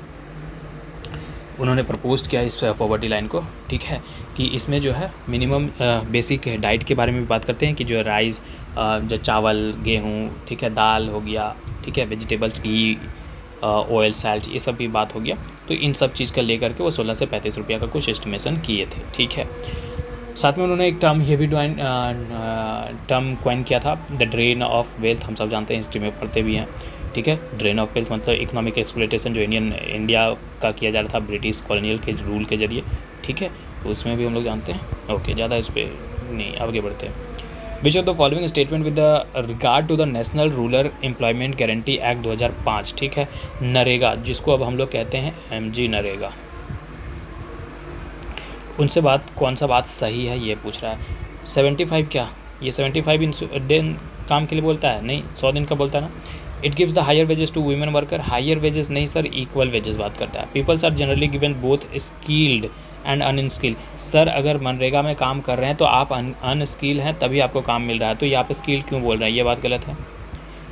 [SPEAKER 1] उन्होंने प्रपोज किया इस पॉवर्टी लाइन को, ठीक है, कि इसमें जो है मिनिमम बेसिक डाइट के बारे में भी बात करते हैं कि जो राइस, जो चावल, गेहूँ, ठीक है, दाल हो गया, ठीक है, वेजिटेबल्स, घी, ऑयल, सैल्ट, ये सब भी बात हो गया। तो इन सब चीज़ का लेकर के वो 16 से ₹35 का कुछ एस्टिमेशन किए थे, ठीक है। साथ में उन्होंने एक टर्म ये भी टर्म क्वाइन किया था, द ड्रेन ऑफ वेल्थ, हम सब जानते हैं, हिस्ट्री में पढ़ते भी हैं, ठीक है। ड्रेन ऑफ वेल्थ मतलब इकोनॉमिक एक्सप्लॉयटेशन जो इंडिया का किया जा रहा था ब्रिटिश कॉलोनियल के रूल के जरिए, ठीक है, तो उसमें भी हम लोग जानते हैं। ओके, ज़्यादा इस पर नहीं, आगे बढ़ते हैं। Which of the following statement with the regard to the national rural employment guarantee act 2005, ठीक है, नरेगा, जिसको अब हम लोग कहते हैं MG नरेगा, उनसे कौन सा बात सही है ये पूछ रहा है। 75 क्या, ये 75 दिन काम के लिए बोलता है, नहीं 100 दिन का बोलता है ना। It gives the higher wages to women worker, higher wages नहीं सर, इक्वल वेजेस बात करता है। Peoples are generally given both skilled and unskill. Sir अगर मनरेगा में काम कर रहे हैं तो आप अनस्किल हैं तभी आपको काम मिल रहा है, तो यहाँ पे स्किल क्यों बोल रहे हैं, ये बात गलत है।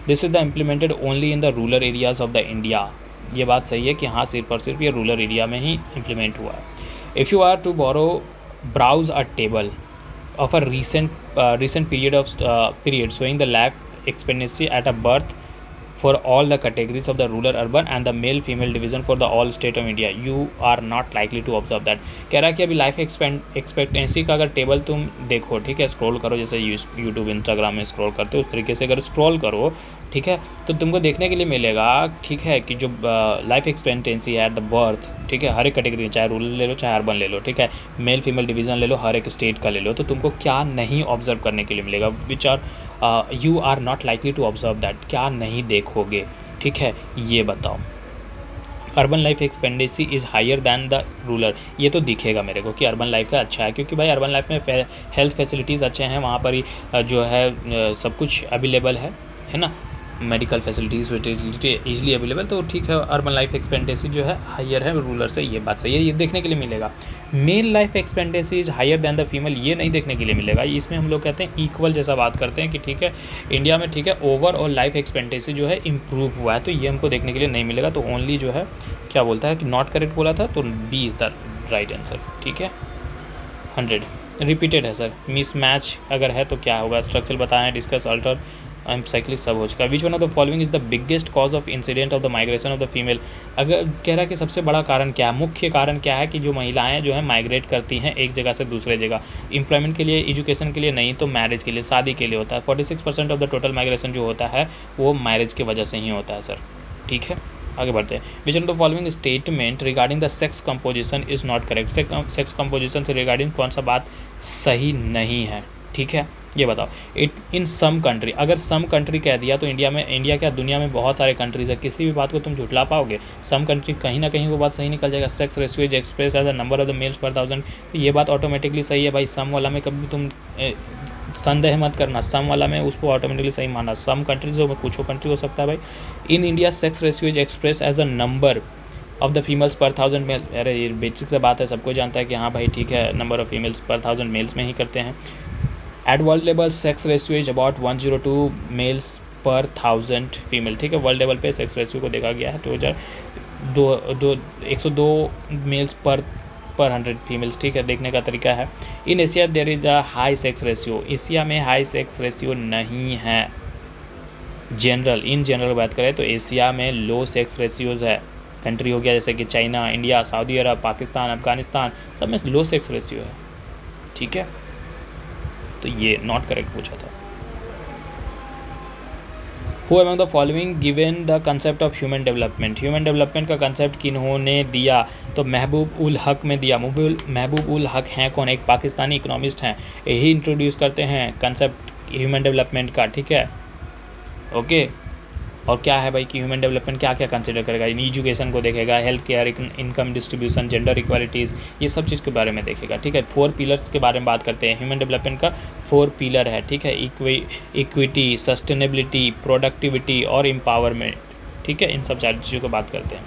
[SPEAKER 1] This is the implemented only in the rural areas of the India. ये बात सही है कि हाँ सिर्फ और सिर्फ ये रूरल एरिया में ही इम्प्लीमेंट हुआ है। If you are to borrow browse a table of a recent period showing the life expectancy at a birth for all the categories of the rural urban and the male female division for the all state of India, you are not likely to observe that। कह रहा है कि अभी life expectancy का अगर table तुम देखो, ठीक है, स्क्रॉल करो, जैसे यूट्यूब इंस्टाग्राम में स्क्रॉल करते हो उस तरीके से अगर स्क्रॉल करो, ठीक है, तो तुमको देखने के लिए मिलेगा, ठीक है, कि जो लाइफ एक्सपेक्टेंसी है एट द बर्थ, ठीक है, हर एक कैटेगरी, चाहे रूरल ले लो चाहे अर्बन ले लो, ठीक है, मेल फीमेल डिवीज़न ले लो, हर एक स्टेट का ले लो, तो तुमको क्या नहीं ऑब्जर्व करने के लिए मिलेगा, which are you are not likely to observe that, क्या नहीं देखोगे, ठीक है, ये बताओ। Urban life expectancy is higher than the rural, ये तो दिखेगा मेरे को कि अर्बन लाइफ का अच्छा है, क्योंकि भाई अर्बन लाइफ में हेल्थ फैसिलिटीज़ अच्छे हैं, वहाँ पर ही जो है सब कुछ अवेलेबल है ना, मेडिकल फैसिलिटीज़ ईजिली अवेलेबल, तो ठीक है, अर्बन लाइफ एक्सपेक्टेंसी जो है हायर है रूरल से, ये बात सही है, ये देखने के लिए मिलेगा। Male life expectancy is higher than the female, ये नहीं देखने के लिए मिलेगा। इसमें हम लोग कहते हैं इक्वल जैसा बात करते हैं कि ठीक है इंडिया में, ठीक है, ओवरऑल लाइफ एक्सपेक्टेंसी जो है इम्प्रूव हुआ है, तो ये हमको देखने के लिए नहीं मिलेगा। तो ओनली जो है क्या बोलता है कि नॉट करेक्ट बोला था, तो B is the right answer, ठीक है। 100 रिपीटेड है सर, मिस मैच अगर है तो क्या होगा, स्ट्रक्चर बताएं, डिस्कस, अल्टर एंड साइक्लिक सब हो चुका है। Which one of the following is the biggest cause of incident of the migration of the female, अगर कह रहा है कि सबसे बड़ा कारण क्या है, मुख्य कारण क्या है कि जो महिलाएं जो है माइग्रेट करती हैं एक जगह से दूसरे जगह, एम्प्लॉयमेंट के लिए, एजुकेशन के लिए नहीं, तो मैरिज के लिए, शादी के लिए होता है। 46% ऑफ द टोटल माइग्रेशन जो होता है वो मैरिज की वजह से ही होता है सर, ठीक है। आगे बढ़ते हैं। विच one of the following statement regarding the sex composition is not correct, sex composition से रिगार्डिंग कौन सा बात सही नहीं है, ठीक है, ये बताओ। इट इन सम कंट्री, अगर सम कंट्री कह दिया तो इंडिया क्या दुनिया में बहुत सारे कंट्रीज़ है, किसी भी बात को तुम झुटला पाओगे, सम कंट्री कहीं ना कहीं वो बात सही निकल जाएगा। Sex ratio is express as the number of the males per 1000, तो ये बात ऑटोमेटिकली सही है भाई। सम वाला में कभी तुम संदेह मत करना, सम वाला में उसको ऑटोमेटिकली सही माना। सम कंट्रीज हो, कुछ कंट्री हो सकता है भाई। In India sex ratio is express as a number of the females per 1000 mail, अरे ये बेसिक से बात है, सबको जानता है कि हाँ भाई ठीक है, number of females per 1000 mails में ही करते हैं। At world level sex ratio is about 102 males per 1000 female, ठीक है, वर्ल्ड लेवल पे सेक्स रेशियो को देखा गया है 102 मेल्स पर 100 फीमेल्स, ठीक है, देखने का तरीका है। In Asia there is a high sex ratio, Asia में हाई सेक्स रेशियो नहीं है। इन जनरल बात करें तो एशिया में लो सेक्स रेशियोज़ है। कंट्री हो गया जैसे कि China, India, Saudi Arab, Pakistan, Afghanistan, सब में लो सेक्स रेशियो है, ठीक है, तो ये नॉट करेक्ट पूछा था। Who among the following given the concept of human development, human development का कंसेप्ट किन्होंने दिया, तो महबूब उल हक में दिया। महबूब उल हक हैं कौन, एक पाकिस्तानी इकोनॉमिस्ट हैं, यही इंट्रोड्यूस करते हैं कंसेप्ट ह्यूमन डेवलपमेंट का, ठीक है, ओके। और क्या है भाई कि ह्यूमन डेवलपमेंट क्या क्या कंसिडर करेगा, एजुकेशन को देखेगा, health care, income distribution, gender equalities, ये सब चीज़ के बारे में देखेगा, ठीक है। 4 पिलर्स के बारे में बात करते हैं। ह्यूमन डेवलपमेंट का 4 पिलर है, ठीक है, इक्विटी, सस्टेनेबिलिटी, प्रोडक्टिविटी और एम्पावरमेंट, ठीक है, इन सब 4 चीज़ों की बात करते हैं।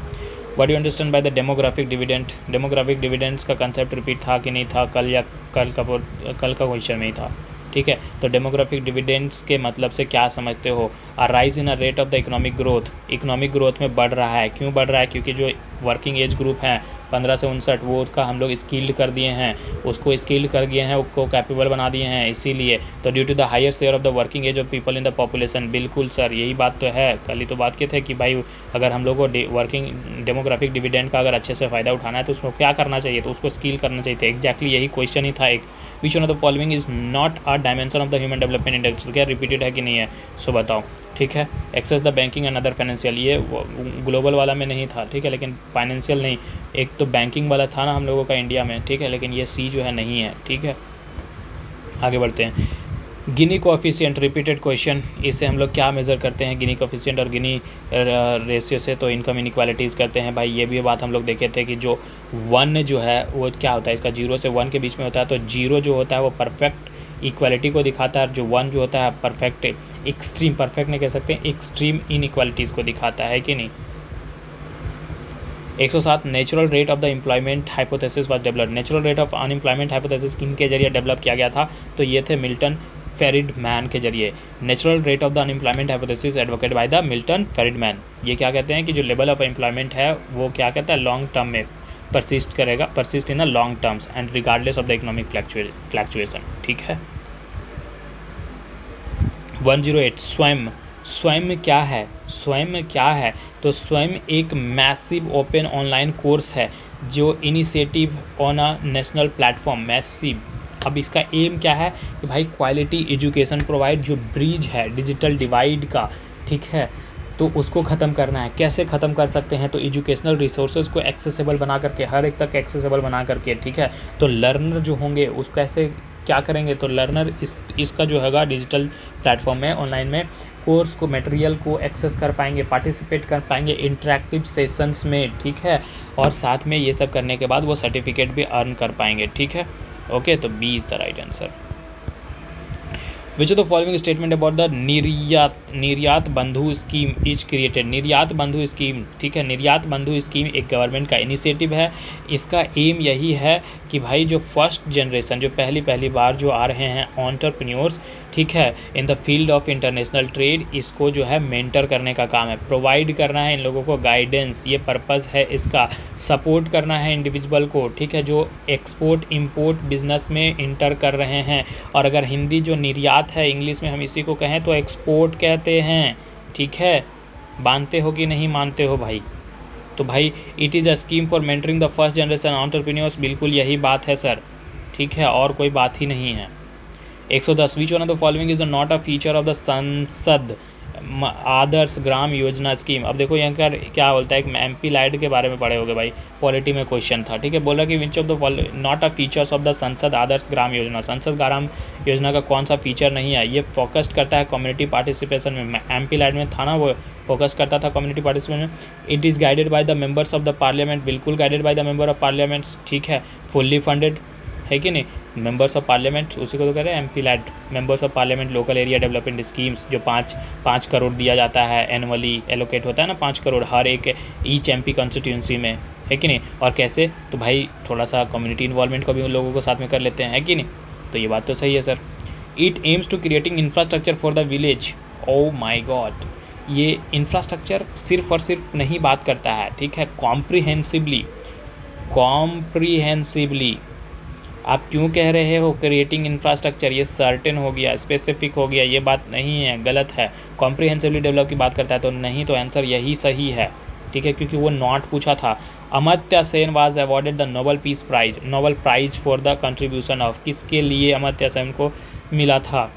[SPEAKER 1] What do understand by the demographic dividend, demographic dividends का कंसेप्ट रिपीट था कि नहीं था, कल का क्वेश्चन में ही था, ठीक है। तो डेमोग्राफिक डिविडेंड्स के मतलब से क्या समझते हो, a rise in a rate of the economic growth में बढ़ रहा है। क्यों बढ़ रहा है, क्योंकि जो वर्किंग एज ग्रुप हैं 15 से 59 वो उसका हम लोग स्किल्ड कर दिए हैं, उसको कैपेबल बना दिए हैं, इसीलिए तो due to the higher share of the working age of people in the population. बिल्कुल सर, यही बात तो है, कल ही तो बात किए थे कि भाई अगर हम लोग को वर्किंग डेमोग्राफिक डिविडेंड का अगर अच्छे से फ़ायदा उठाना है तो उसको क्या करना चाहिए, तो उसको स्किल करना चाहिए था। एग्जैक्टली यही क्वेश्चन ही था एक। Which one of the following is not a dimension of the human development index, क्या रिपीटेड है कि नहीं है, सो बताओ, ठीक है। Access the banking and other financial, ये ग्लोबल वाला में नहीं था, ठीक है, लेकिन फाइनेंशियल नहीं, एक तो बैंकिंग वाला था ना हम लोगों का इंडिया में, ठीक है, लेकिन ये सी जो है नहीं है, ठीक है। आगे बढ़ते हैं। गिनी कोएफिशिएंट, रिपीटेड क्वेश्चन, इससे हम लोग क्या मेज़र करते हैं, गिनी कोएफिशिएंट और गिनी रेशियो से, तो इनकम इनइक्वालिटीज़ करते हैं भाई। ये भी बात हम लोग देखे थे कि जो 1 जो है वो क्या होता है, इसका 0 से 1 के बीच में होता है, तो 0 जो होता है वो परफेक्ट इक्वालिटी को दिखाता है, जो 1 जो होता है परफेक्ट एक्सट्रीम, परफेक्ट नहीं कह सकते, एक्सट्रीम इनइक्वालिटीज़ को दिखाता है कि नहीं। 107 natural rate of the employment hypothesis was developed. Natural rate of unemployment hypothesis किन के जरिए डेवलप किया गया था? तो ये थे मिल्टन फेरिडमैन के जरिए। Natural rate of the unemployment hypothesis advocate by the Milton Friedman. ये क्या कहते हैं कि जो लेवल ऑफ एम्प्लॉयमेंट है वो क्या कहता है, लॉन्ग टर्म में परसिस्ट करेगा, persist in a long terms and regardless of the economic fluctuation. ठीक है। 108 स्वयं। स्वयं क्या है? स्वयं क्या है? तो स्वयं एक मैसिव ओपन ऑनलाइन कोर्स है जो initiative on a national platform. Massive. अब इसका एम क्या है कि भाई क्वालिटी एजुकेशन प्रोवाइड, जो ब्रिज है डिजिटल डिवाइड का, ठीक है, तो उसको ख़त्म करना है। कैसे ख़त्म कर सकते हैं? तो एजुकेशनल रिसोर्सेज को एक्सेसिबल बना करके, हर एक तक एक्सेसिबल बना करके, ठीक है। तो लर्नर जो होंगे उसको कैसे क्या करेंगे? तो लर्नर इसका जो हैगा डिजिटल प्लेटफॉर्म में, ऑनलाइन में कोर्स को, मटेरियल को एक्सेस कर पाएंगे, पार्टिसिपेट कर पाएंगे इंटरेक्टिव सेशंस में, ठीक है। और साथ में ये सब करने के बाद वो सर्टिफिकेट भी अर्न कर पाएंगे, ठीक है। ओके, तो B is the right answer. Which of the following statement about the निर्यात बंधु स्कीम इज क्रिएटेड? निर्यात बंधु स्कीम, ठीक है, निर्यात बंधु स्कीम एक गवर्नमेंट का इनिशिएटिव है। इसका एम यही है कि भाई जो फर्स्ट जनरेशन, जो पहली बार जो आ रहे हैं एंटरप्रेन्योर्स, ठीक है, in the field of international trade, इसको जो है मेंटर करने का काम है, प्रोवाइड करना है इन लोगों को गाइडेंस, ये पर्पस है इसका। सपोर्ट करना है इंडिविजुअल को, ठीक है, जो एक्सपोर्ट इंपोर्ट बिजनेस में इंटर कर रहे हैं। और अगर हिंदी जो निर्यात है, इंग्लिश में हम इसी को कहें तो एक्सपोर्ट कहते हैं, ठीक है। मानते हो कि नहीं मानते हो भाई? तो भाई it is a scheme for mentoring the first generation entrepreneurs, बिल्कुल यही बात है सर, ठीक है, और कोई बात ही नहीं है। 110 विच one of the following is not a feature of the संसद आदर्श ग्राम योजना स्कीम। अब देखो यहाँ का क्या बोलता है, एक एमपी लाइड के बारे में पढ़े होगे भाई, पॉलिटी में क्वेश्चन था, ठीक है। बोला कि विच of the not a features of the संसद आदर्श ग्राम योजना। संसद ग्राम योजना का कौन सा फीचर नहीं है? ये फोकस करता है कम्युनिटी पार्टिसिपेशन में। एमपी लाइड में था ना, वो फोकस करता था कम्युनिटी पार्टिसिपेशन में। It is guided by the members of the parliament, बिल्कुल guided by the member of parliament, ठीक है। फुल्ली फंडेड है कि नहीं? मेंबर्स ऑफ पार्लियामेंट, उसी को तो कह रहे हैं MP LAD, members of parliament local area development schemes, जो 5 करोड़ दिया जाता है एनुअली, एलोकेट होता है ना 5 करोड़ हर एक ईच एमपी कॉन्स्टिट्यूंसी में, है कि नहीं। और कैसे? तो भाई थोड़ा सा कम्युनिटी इन्वॉल्वमेंट को भी उन लोगों को साथ में कर लेते हैं, है कि नहीं। तो ये बात तो सही है sir. It aims to creating infrastructure for the village. Oh my god, ये इंफ्रास्ट्रक्चर सिर्फ और सिर्फ नहीं बात करता है, ठीक है, कॉम्प्रिहेंसिवली। आप क्यों कह रहे हो क्रिएटिंग इंफ्रास्ट्रक्चर? ये सर्टेन हो गया, स्पेसिफिक हो गया, ये बात नहीं है, गलत है। कॉम्प्रिहेंसिवली डेवलप की बात करता है तो नहीं, तो आंसर यही सही है, ठीक है, क्योंकि वो नॉट पूछा था। Amartya Sen was awarded the Nobel peace prize. Nobel prize for the contribution of, किसके लिए अमर्त्य सेन को मिला था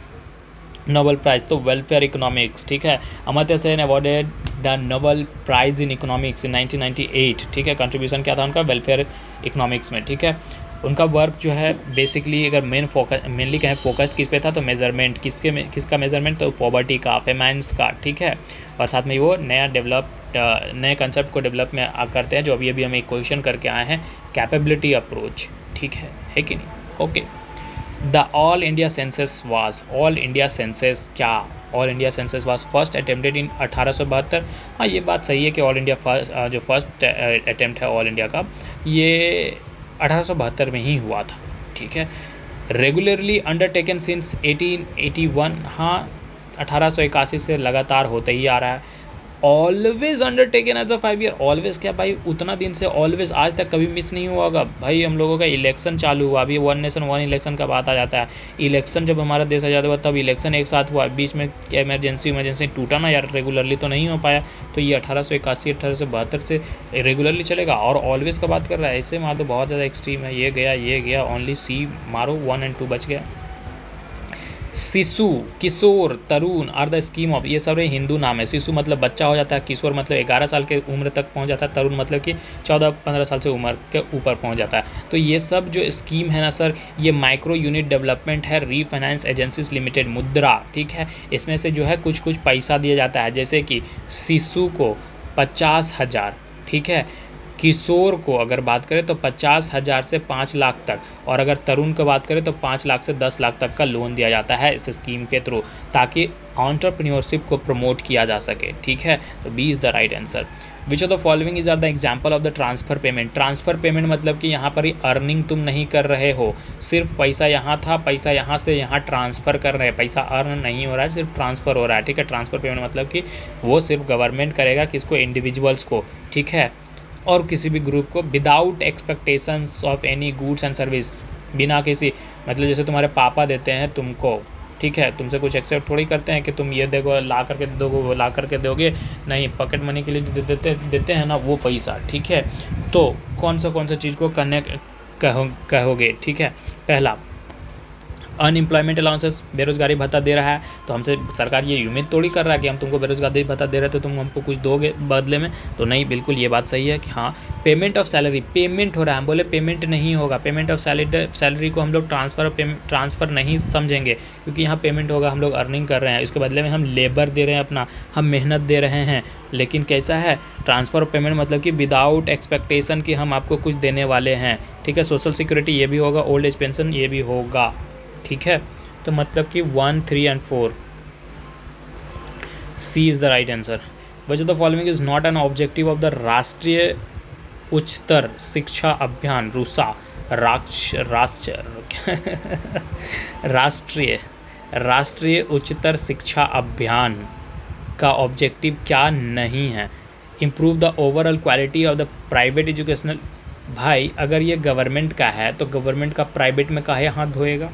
[SPEAKER 1] नोबेल प्राइज? तो वेलफेयर इकोनॉमिक्स, ठीक है। Amartya Sen awarded the Nobel prize in economics in 1998, ठीक है। कंट्रीब्यूशन क्या था उनका? वेलफेयर इकोनॉमिक्स में, ठीक है। उनका वर्क जो है बेसिकली अगर मेनली कहें फोकस्ड किस पे था, तो मेजरमेंट, किसका मेजरमेंट? तो पॉवर्टी का, पेमेंट्स का, ठीक है। और साथ में वो नए कंसेप्ट को डेवलप में करते हैं, जो अभी हम एक क्वेश्चन करके आए हैं, कैपेबिलिटी अप्रोच, ठीक है कि नहीं। Okay, the all India census was first attempted in 1872। हाँ, ये बात सही है कि ऑल इंडिया जो फर्स्ट अटेम्प्ट है ऑल इंडिया का, ये 1872 में ही हुआ था, ठीक है। रेगुलरली अंडरटेकन सिंस 1881, हाँ 1881 से लगातार होता ही आ रहा है। Always undertaken as a 5 year. Always क्या भाई? उतना दिन से ऑलवेज आज तक कभी मिस नहीं हुआ होगा भाई। हम लोगों का इलेक्शन चालू हुआ, अभी 1 नेशन 1 इलेक्शन का बात आ जाता है। इलेक्शन जब हमारा देश आज़ाद हुआ तब इलेक्शन एक साथ हुआ, बीच में इमरजेंसी टूटा ना यार, रेगुलरली तो नहीं हो पाया। तो ये 1881 1872 से रेगुलरली चलेगा और ऑलवेज का बात कर रहा है, ऐसे मार तो बहुत ज़्यादा एक्सट्रीम है। ये गया, ओनली सी मारो, 1 और 2 बच गया। शिशु, किशोर, तरुण आर द स्कीम ऑफ, ये सब हिंदू नाम है। शिशु मतलब बच्चा हो जाता है, किशोर मतलब 11 साल के उम्र तक पहुंच जाता है, तरुण मतलब कि 14-15 साल से उम्र के ऊपर पहुंच जाता है। तो ये सब जो स्कीम है ना सर, ये माइक्रो यूनिट डेवलपमेंट है, रीफाइनेंस एजेंसीज लिमिटेड, मुद्रा, ठीक है। इसमें से जो है कुछ पैसा दिया जाता है, जैसे कि शिशु को 50,000, ठीक है, किशोर को अगर बात करें तो 50,000 से 5 लाख तक, और अगर तरुण की बात करें तो 5 लाख से 10 लाख तक का लोन दिया जाता है इस स्कीम के थ्रू, ताकि एंटरप्रेन्योरशिप को प्रमोट किया जा सके। ठीक है, तो B is the right answer. Which of the following is are the example of the transfer payment. Transfer payment मतलब कि यहाँ पर ही अर्निंग तुम नहीं कर रहे हो, सिर्फ पैसा यहाँ था, पैसा यहाँ से यहाँ ट्रांसफ़र कर रहे हैं, पैसा अर्न नहीं हो रहा है, सिर्फ ट्रांसफ़र हो रहा है। ठीक है, ट्रांसफ़र पेमेंट मतलब कि वो सिर्फ गवर्नमेंट करेगा किसको, इंडिविजुअल्स को, ठीक है, और किसी भी ग्रुप को, without expectations of any goods and service, बिना किसी, मतलब जैसे तुम्हारे पापा देते हैं तुमको, ठीक है, तुमसे कुछ एक्सेप्ट थोड़ी करते हैं कि तुम ये देखो ला करके दोगे, वो ला करके दोगे, नहीं, पॉकेट मनी के लिए जो देते हैं ना वो पैसा। ठीक है, तो कौन सा चीज़ को कहोगे। ठीक है, पहला अनएम्प्लॉयमेंट अलाउंसेस, बेरोजगारी भत्ता दे रहा है, तो हमसे सरकार ये उम्मीद थोड़ी कर रहा है कि हम तुमको बेरोजगारी भत्ता दे रहे हैं तो तुम हमको कुछ दोगे बदले में, तो नहीं, बिल्कुल ये बात सही है कि हाँ पेमेंट ऑफ सैलरी, पेमेंट हो रहा है, हम बोले पेमेंट नहीं होगा, पेमेंट ऑफ सैलरी को हम लोग ट्रांसफ़र नहीं समझेंगे, क्योंकि यहाँ पेमेंट होगा, हम लोग अर्निंग कर रहे हैं, इसके बदले में हम लेबर दे रहे हैं अपना, हम मेहनत दे रहे हैं, लेकिन कैसा है ट्रांसफ़र ऑफ पेमेंट मतलब कि विदाउट एक्सपेक्टेशन कि हम आपको कुछ देने वाले हैं। ठीक है, सोशल सिक्योरिटी ये भी होगा, ओल्ड एज पेंशन ये भी होगा। ठीक है, तो मतलब कि 1, 3 and 4 C is the right answer. Which of the following is not an objective of the Rashtriya Uchchatar शिक्षा अभियान, रूसा, राष्ट्रीय उच्चतर शिक्षा अभियान का ऑब्जेक्टिव क्या नहीं है? Improve the overall quality of the private educational. भाई अगर ये गवर्नमेंट का है तो गवर्नमेंट का प्राइवेट में काहे हाथ धोएगा?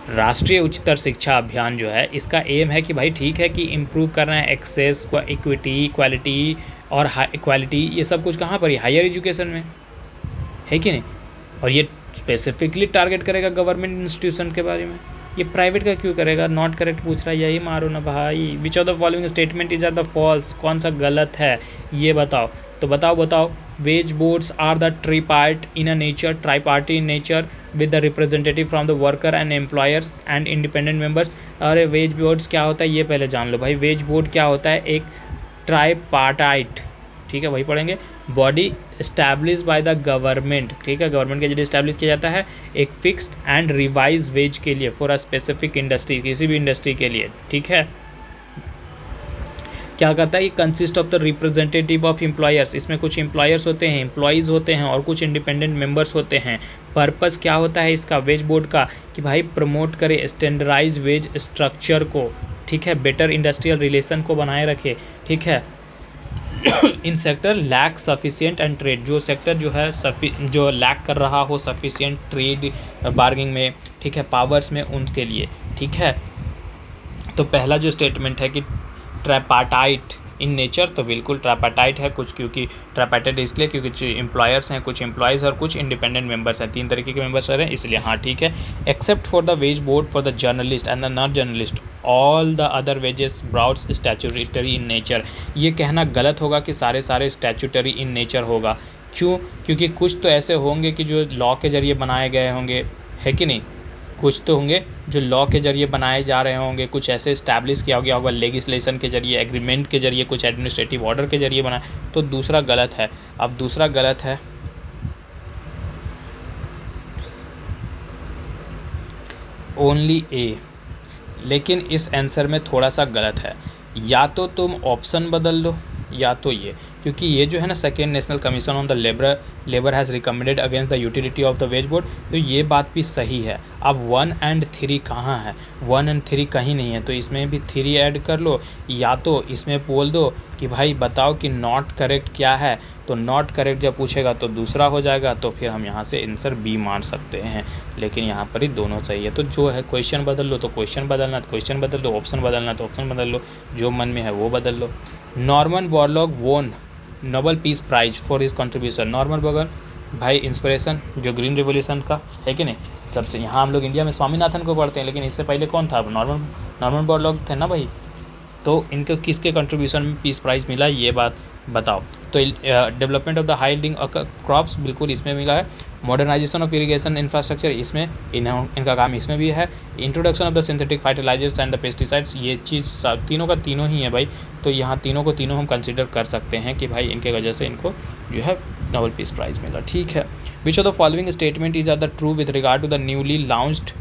[SPEAKER 1] राष्ट्रीय उच्चतर शिक्षा अभियान जो है इसका एम है कि भाई ठीक है कि इम्प्रूव करना है एक्सेस, इक्विटी, क्वालिटी और क्वालिटी, ये सब कुछ कहाँ पर है? हायर एजुकेशन में, है कि नहीं? और ये स्पेसिफिकली टारगेट करेगा गवर्नमेंट इंस्टीट्यूशन के बारे में, ये प्राइवेट का क्यों करेगा? नॉट करेक्ट पूछ रहा है, यही मारो ना भाई। Which of the following statement is are the false, कौन सा गलत है ये बताओ। तो बताओ। Wage boards are the tripartite in nature with the representative from the worker and employers and independent members. अरे वेज बोर्ड्स क्या होता है ये पहले जान लो भाई। वेज बोर्ड क्या होता है? एक ट्राइपार्टाइट, ठीक है वही पढ़ेंगे, body establish by the government, ठीक है, गवर्नमेंट के जरिए इस्टेब्लिश किया जाता है एक फिक्स्ड एंड रिवाइज वेज के लिए फॉर अ स्पेसिफिक इंडस्ट्री, किसी भी इंडस्ट्री के लिए, ठीक है। क्या करता है? ये consist of the representative of employers, इसमें कुछ एम्प्लॉयर्स होते हैं, एम्प्लॉयज़ होते हैं और कुछ इंडिपेंडेंट मेंबर्स होते हैं। पर्पस क्या होता है इसका वेज बोर्ड का? कि भाई प्रमोट करे स्टैंडर्डाइज वेज स्ट्रक्चर को, ठीक है, बेटर इंडस्ट्रियल रिलेशन को बनाए रखे, ठीक है। In sector lack sufficient and trade, जो सेक्टर जो है जो लैक कर रहा हो सफिशिएंट ट्रेड बार्गिंग में, ठीक है, पावर्स में, उनके लिए, ठीक है। तो पहला जो स्टेटमेंट है कि ट्राइपार्टाइट इन नेचर, तो बिल्कुल ट्राइपार्टाइट है कुछ, क्योंकि ट्राइपार्टाइट इसलिए क्योंकि कुछ एम्प्लॉयर्स हैं, कुछ एम्प्लॉयज़ और कुछ इंडिपेंडेंट मेंबर्स हैं, 3 तरीके के मेंबर्स रह रहे हैं, इसलिए हाँ ठीक है। Except for the wage board for the journalist and the not journalist, all the other wages boards statutory in nature. ये कहना गलत होगा कि सारे स्टैट्यूटरी इन नेचर होगा। क्यों? क्योंकि कुछ तो ऐसे होंगे कि जो लॉ के ज़रिए बनाए गए होंगे, है कि नहीं? कुछ तो होंगे जो लॉ के ज़रिए बनाए जा रहे होंगे, कुछ ऐसे इस्टेब्लिश किया गया होगा लेगिस्लेशन के ज़रिए, एग्रीमेंट के ज़रिए, कुछ एडमिनिस्ट्रेटिव ऑर्डर के ज़रिए बनाए, तो दूसरा गलत है। अब दूसरा गलत है ओनली ए, लेकिन इस आंसर में थोड़ा सा गलत है। या तो तुम ऑप्शन बदल लो या तो ये, क्योंकि ये जो है ना second national commission on the labour has recommended against the utility of the wage board, तो ये बात भी सही है। अब 1 and 3 कहाँ है? 1 and 3 कहीं नहीं है, तो इसमें भी 3 ऐड कर लो, या तो इसमें बोल दो कि भाई बताओ कि नॉट करेक्ट क्या है, तो नॉट करेक्ट जब पूछेगा तो दूसरा हो जाएगा, तो फिर हम यहाँ से आंसर बी मान सकते हैं, लेकिन यहाँ पर ही दोनों सही है। तो जो है क्वेश्चन बदल लो तो क्वेश्चन बदलना तो क्वेश्चन बदल लो, ऑप्शन बदलना तो ऑप्शन बदल लो, जो मन में है वो बदल लो। Norman Borlaug won Nobel peace prize for his contribution. Norman Borlaug भाई इंस्पिरेशन जो ग्रीन रिवोल्यूशन का है कि नहीं, सबसे यहाँ हम लोग इंडिया में स्वामीनाथन को पढ़ते हैं, लेकिन इससे पहले कौन था? नॉर्मन बोरलॉग थे ना भाई। तो इनको किसके कंट्रीब्यूशन में पीस प्राइज़ मिला, ये बात बताओ। तो development of the high yielding crops बिल्कुल इसमें मिला है। मॉडर्नाइजेशन ऑफ इरिगेशन इंफ्रास्ट्रक्चर इसमें इनका काम इसमें भी है। Introduction of the synthetic fertilisers and the pesticides, ये चीज़ तीनों का तीनों ही है भाई। तो यहाँ तीनों को तीनों हम कंसिडर कर सकते हैं कि भाई इनके वजह से इनको जो है नोबेल पीस प्राइज़ मिला। ठीक है। Which of the following statement is are the true with regard to the newly launched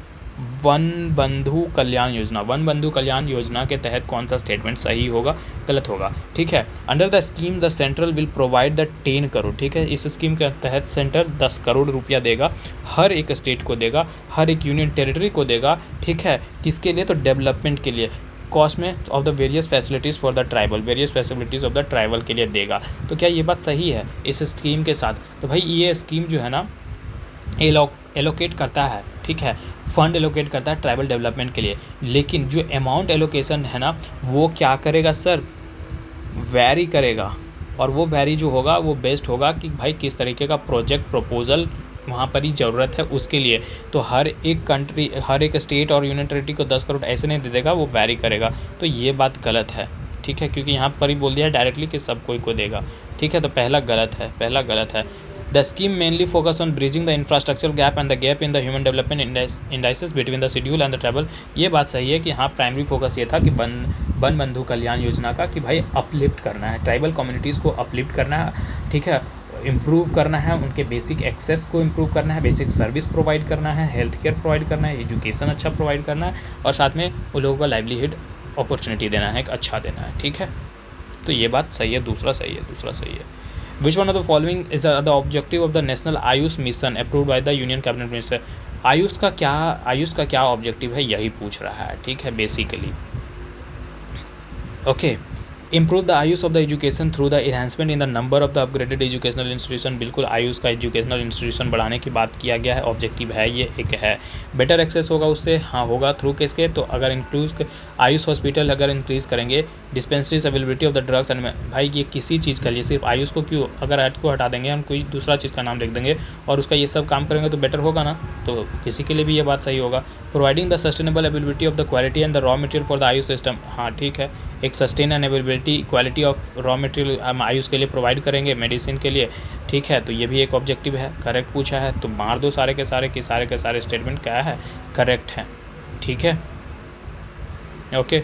[SPEAKER 1] Van Bandhu Kalyan योजना। वन बंधु कल्याण योजना के तहत कौन सा स्टेटमेंट सही होगा, गलत होगा। ठीक है। Under the scheme the central will provide the 10 crore. ठीक है। इस स्कीम के तहत सेंटर 10 करोड़ रुपया देगा, हर एक स्टेट को देगा, हर एक यूनियन टेरिटरी को देगा। ठीक है। किसके लिए? तो डेवलपमेंट के लिए, कॉस्ट में of the various facilities for the tribal, various facilities of the tribal के लिए देगा। तो क्या ये बात सही है इस स्कीम के साथ? तो भाई ये स्कीम जो है ना एलोकेट करता है, ठीक है, फंड एलोकेट करता है ट्राइबल डेवलपमेंट के लिए, लेकिन जो अमाउंट एलोकेशन है ना वो क्या करेगा सर, वैरी करेगा। और वो वैरी जो होगा वो बेस्ड होगा कि भाई किस तरीके का प्रोजेक्ट प्रपोजल वहाँ पर ही ज़रूरत है उसके लिए। तो हर एक कंट्री, हर एक स्टेट और यूनियन टेरिटरी को 10 करोड़ ऐसे नहीं दे देगा, वो वैरी करेगा। तो ये बात गलत है। ठीक है, क्योंकि यहाँ पर ही बोल दिया डायरेक्टली कि सब कोई को देगा। ठीक है, तो पहला गलत है, पहला गलत है। The scheme mainly focus on bridging the infrastructural gap and the gap in the human development indices between the schedule and the tribal. ये बात सही है कि हाँ प्राइमरी फोकस ये था कि वन बंधु कल्याण योजना का कि भाई अपलिफ्ट करना है, ट्राइबल कम्युनिटीज़ को अपलिफ्ट करना है। ठीक है, इम्प्रूव करना है, उनके बेसिक एक्सेस को इम्प्रूव करना है, बेसिक सर्विस प्रोवाइड करना है, हेल्थ केयर प्रोवाइड करना है, एजुकेशन अच्छा प्रोवाइड करना है, और साथ में उन लोगों को लाइवलीहुड अपॉर्चुनिटी देना है, एक अच्छा देना है। ठीक है, तो ये बात सही है। दूसरा सही है, दूसरा सही है। Which one of the following is the objective of the national Ayush mission approved by the union cabinet minister. Ayush का क्या ऑब्जेक्टिव है, यही पूछ रहा है। ठीक है, basically okay. Improve the Ayush of the education through the enhancement in the number of the upgraded educational institution. बिल्कुल आयुष का एजुकेशनल इंस्टीट्यूशन बढ़ाने की बात किया गया है, ऑब्जेक्टिव है ये, एक है। बेटर एक्सेस होगा उससे, हाँ होगा, थ्रू किसके? तो अगर इंक्लूज आयुष हॉस्पिटल अगर इंक्रीज़ करेंगे, dispensaries availability of the drugs and भाई ये किसी चीज़ का लिए, सिर्फ आयुष को क्यों, अगर ऐड को हटा देंगे हम, कोई दूसरा चीज़ का नाम लिख देंगे और उसका ये सब काम करेंगे तो बेटर होगा ना, तो किसी के लिए भी ये बात सही होगा। Providing the sustainable availability of the quality and the raw material for the Ayush system. हाँ ठीक है, एक sustain and availability quality of raw material हम आयुष के लिए प्रोवाइड करेंगे, मेडिसिन के लिए। ठीक है, तो ये भी एक ऑब्जेक्टिव है। करेक्ट पूछा है तो मार दो सारे के सारे कि सारे के सारे स्टेटमेंट क्या है, करेक्ट है। ठीक है, okay.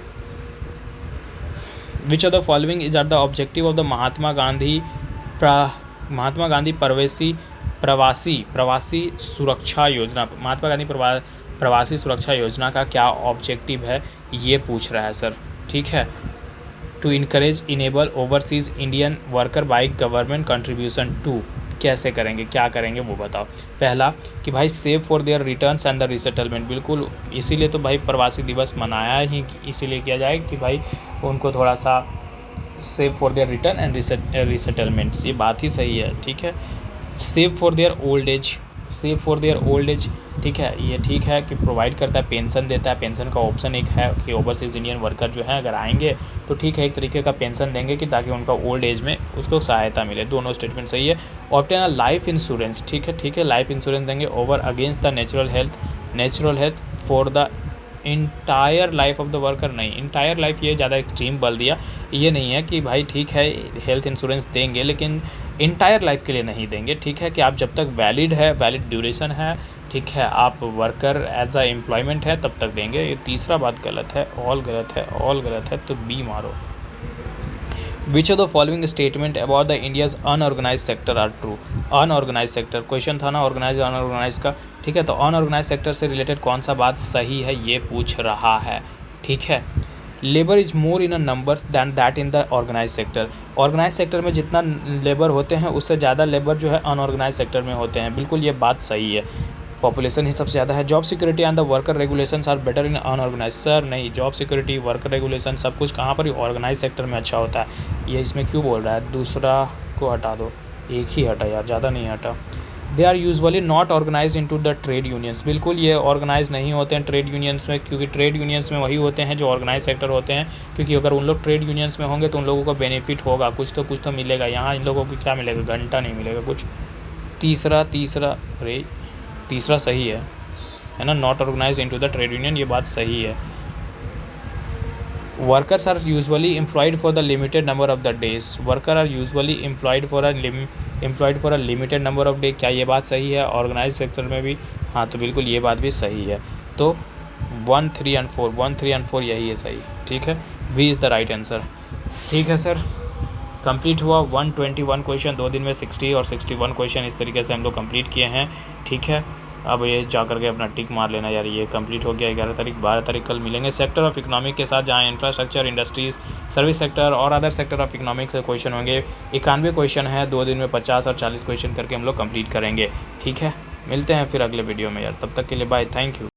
[SPEAKER 1] Which of the following is are the objective of the Mahatma Gandhi Pravasi Suraksha योजना। महात्मा गांधी प्रवासी सुरक्षा योजना का क्या ऑब्जेक्टिव है, ये पूछ रहा है सर। ठीक है, to encourage enable overseas Indian worker by government contribution to. कैसे करेंगे, क्या करेंगे वो बताओ। पहला कि भाई save for their returns and the resettlement. बिल्कुल इसीलिए तो भाई प्रवासी दिवस मनाया ही इसीलिए किया जाए कि भाई उनको थोड़ा सा save for their return and resettlements, ये बात ही सही है। ठीक है, save for their old age, save for their old age. ठीक है, ये ठीक है कि प्रोवाइड करता है, पेंशन देता है। पेंशन का ऑप्शन एक है कि ओवरसीज़ इंडियन वर्कर जो है अगर आएंगे तो ठीक है एक तरीके का पेंशन देंगे कि ताकि उनका ओल्ड एज में उसको सहायता मिले। दोनों स्टेटमेंट सही है। Obtain a life insurance. ठीक है, लाइफ इंश्योरेंस देंगे over against the natural health for the entire life of the worker. नहीं, इंटायर लाइफ ये ज़्यादा एक्सट्रीम बल दिया। ये नहीं है कि भाई ठीक है हेल्थ इंश्योरेंस देंगे लेकिन इंटायर लाइफ के लिए नहीं देंगे। ठीक है, कि आप जब तक वैलिड है, वैलिड ड्यूरेशन है, ठीक है, आप वर्कर एज अ एम्प्लॉयमेंट है तब तक देंगे। ये तीसरा बात गलत है, ऑल गलत है, ऑल गलत है, तो बी मारो। Which of the following statement about the India's unorganise sector are true. Unorganise sector question था ना, ऑर्गेनाइज अनऑर्गेनाइज का। ठीक है, तो अनऑर्गेनाइज सेक्टर से रिलेटेड कौन सा बात सही है ये पूछ रहा है। ठीक है, labour is more in a number than that in the organise sector. Organise sector में जितना लेबर होते हैं उससे ज़्यादा लेबर जो है अनऑर्गेनाइज सेक्टर में होते हैं। बिल्कुल ये बात सही है, पॉपुलेशन ही सबसे ज़्यादा है। Job security and the worker regulations are better in unorganise. Sir नहीं, जॉब सिक्योरिटी, वर्कर रेगुलेशन सब कुछ कहाँ पर ही ऑर्गेनाइज सेक्टर में अच्छा होता है। ये इसमें क्यों बोल रहा है, दूसरा को हटा दो, एक ही हटा यार, ज़्यादा नहीं हटा। They are usually not organise into the trade unions. बिल्कुल ये ऑर्गेनाइज नहीं होते हैं ट्रेड यूनियंस में, क्योंकि ट्रेड यूनियंस में वही होते हैं जो ऑर्गेनाइज सेक्टर होते हैं। क्योंकि अगर उन लोग ट्रेड यूनियंस में होंगे तो उन लोगों को बेनिफिट होगा, कुछ तो मिलेगा। यहाँ इन लोगों को क्या मिलेगा, घंटा नहीं मिलेगा कुछ। तीसरा अरे तीसरा सही है ना, not organise into the trade union, ये बात सही है। Workers are usually employed for the limited number of the days. Worker are usually employed for a limited number of day. क्या ये बात सही है? ऑर्गेनाइज सेक्टर में भी, हाँ तो बिल्कुल ये बात भी सही है। तो 1, 3 एंड 4, 1, 3 एंड 4 यही है सही। ठीक है, B is the right answer. ठीक है सर, कंप्लीट हुआ 121 क्वेश्चन, 2 दिन में 60 और 61 क्वेश्चन इस तरीके से हम लोग कंप्लीट किए हैं। ठीक है, अब ये जा करके अपना टिक मार लेना यार, ये कंप्लीट हो गया। 11 तारीख 12 तारीख कल मिलेंगे सेक्टर ऑफ इकोनॉमिक के साथ, जहाँ इंफ्रास्ट्रक्चर, इंडस्ट्रीज़, सर्विस सेक्टर और अदर सेक्टर ऑफ इकोनॉमिक से क्वेश्चन होंगे। 91 क्वेश्चन है, 2 दिन में 50 और 40 क्वेश्चन करके हम लोग कंप्लीट करेंगे। ठीक है, मिलते हैं फिर अगले वीडियो में यार, तब तक के लिए बाय, थैंक यू।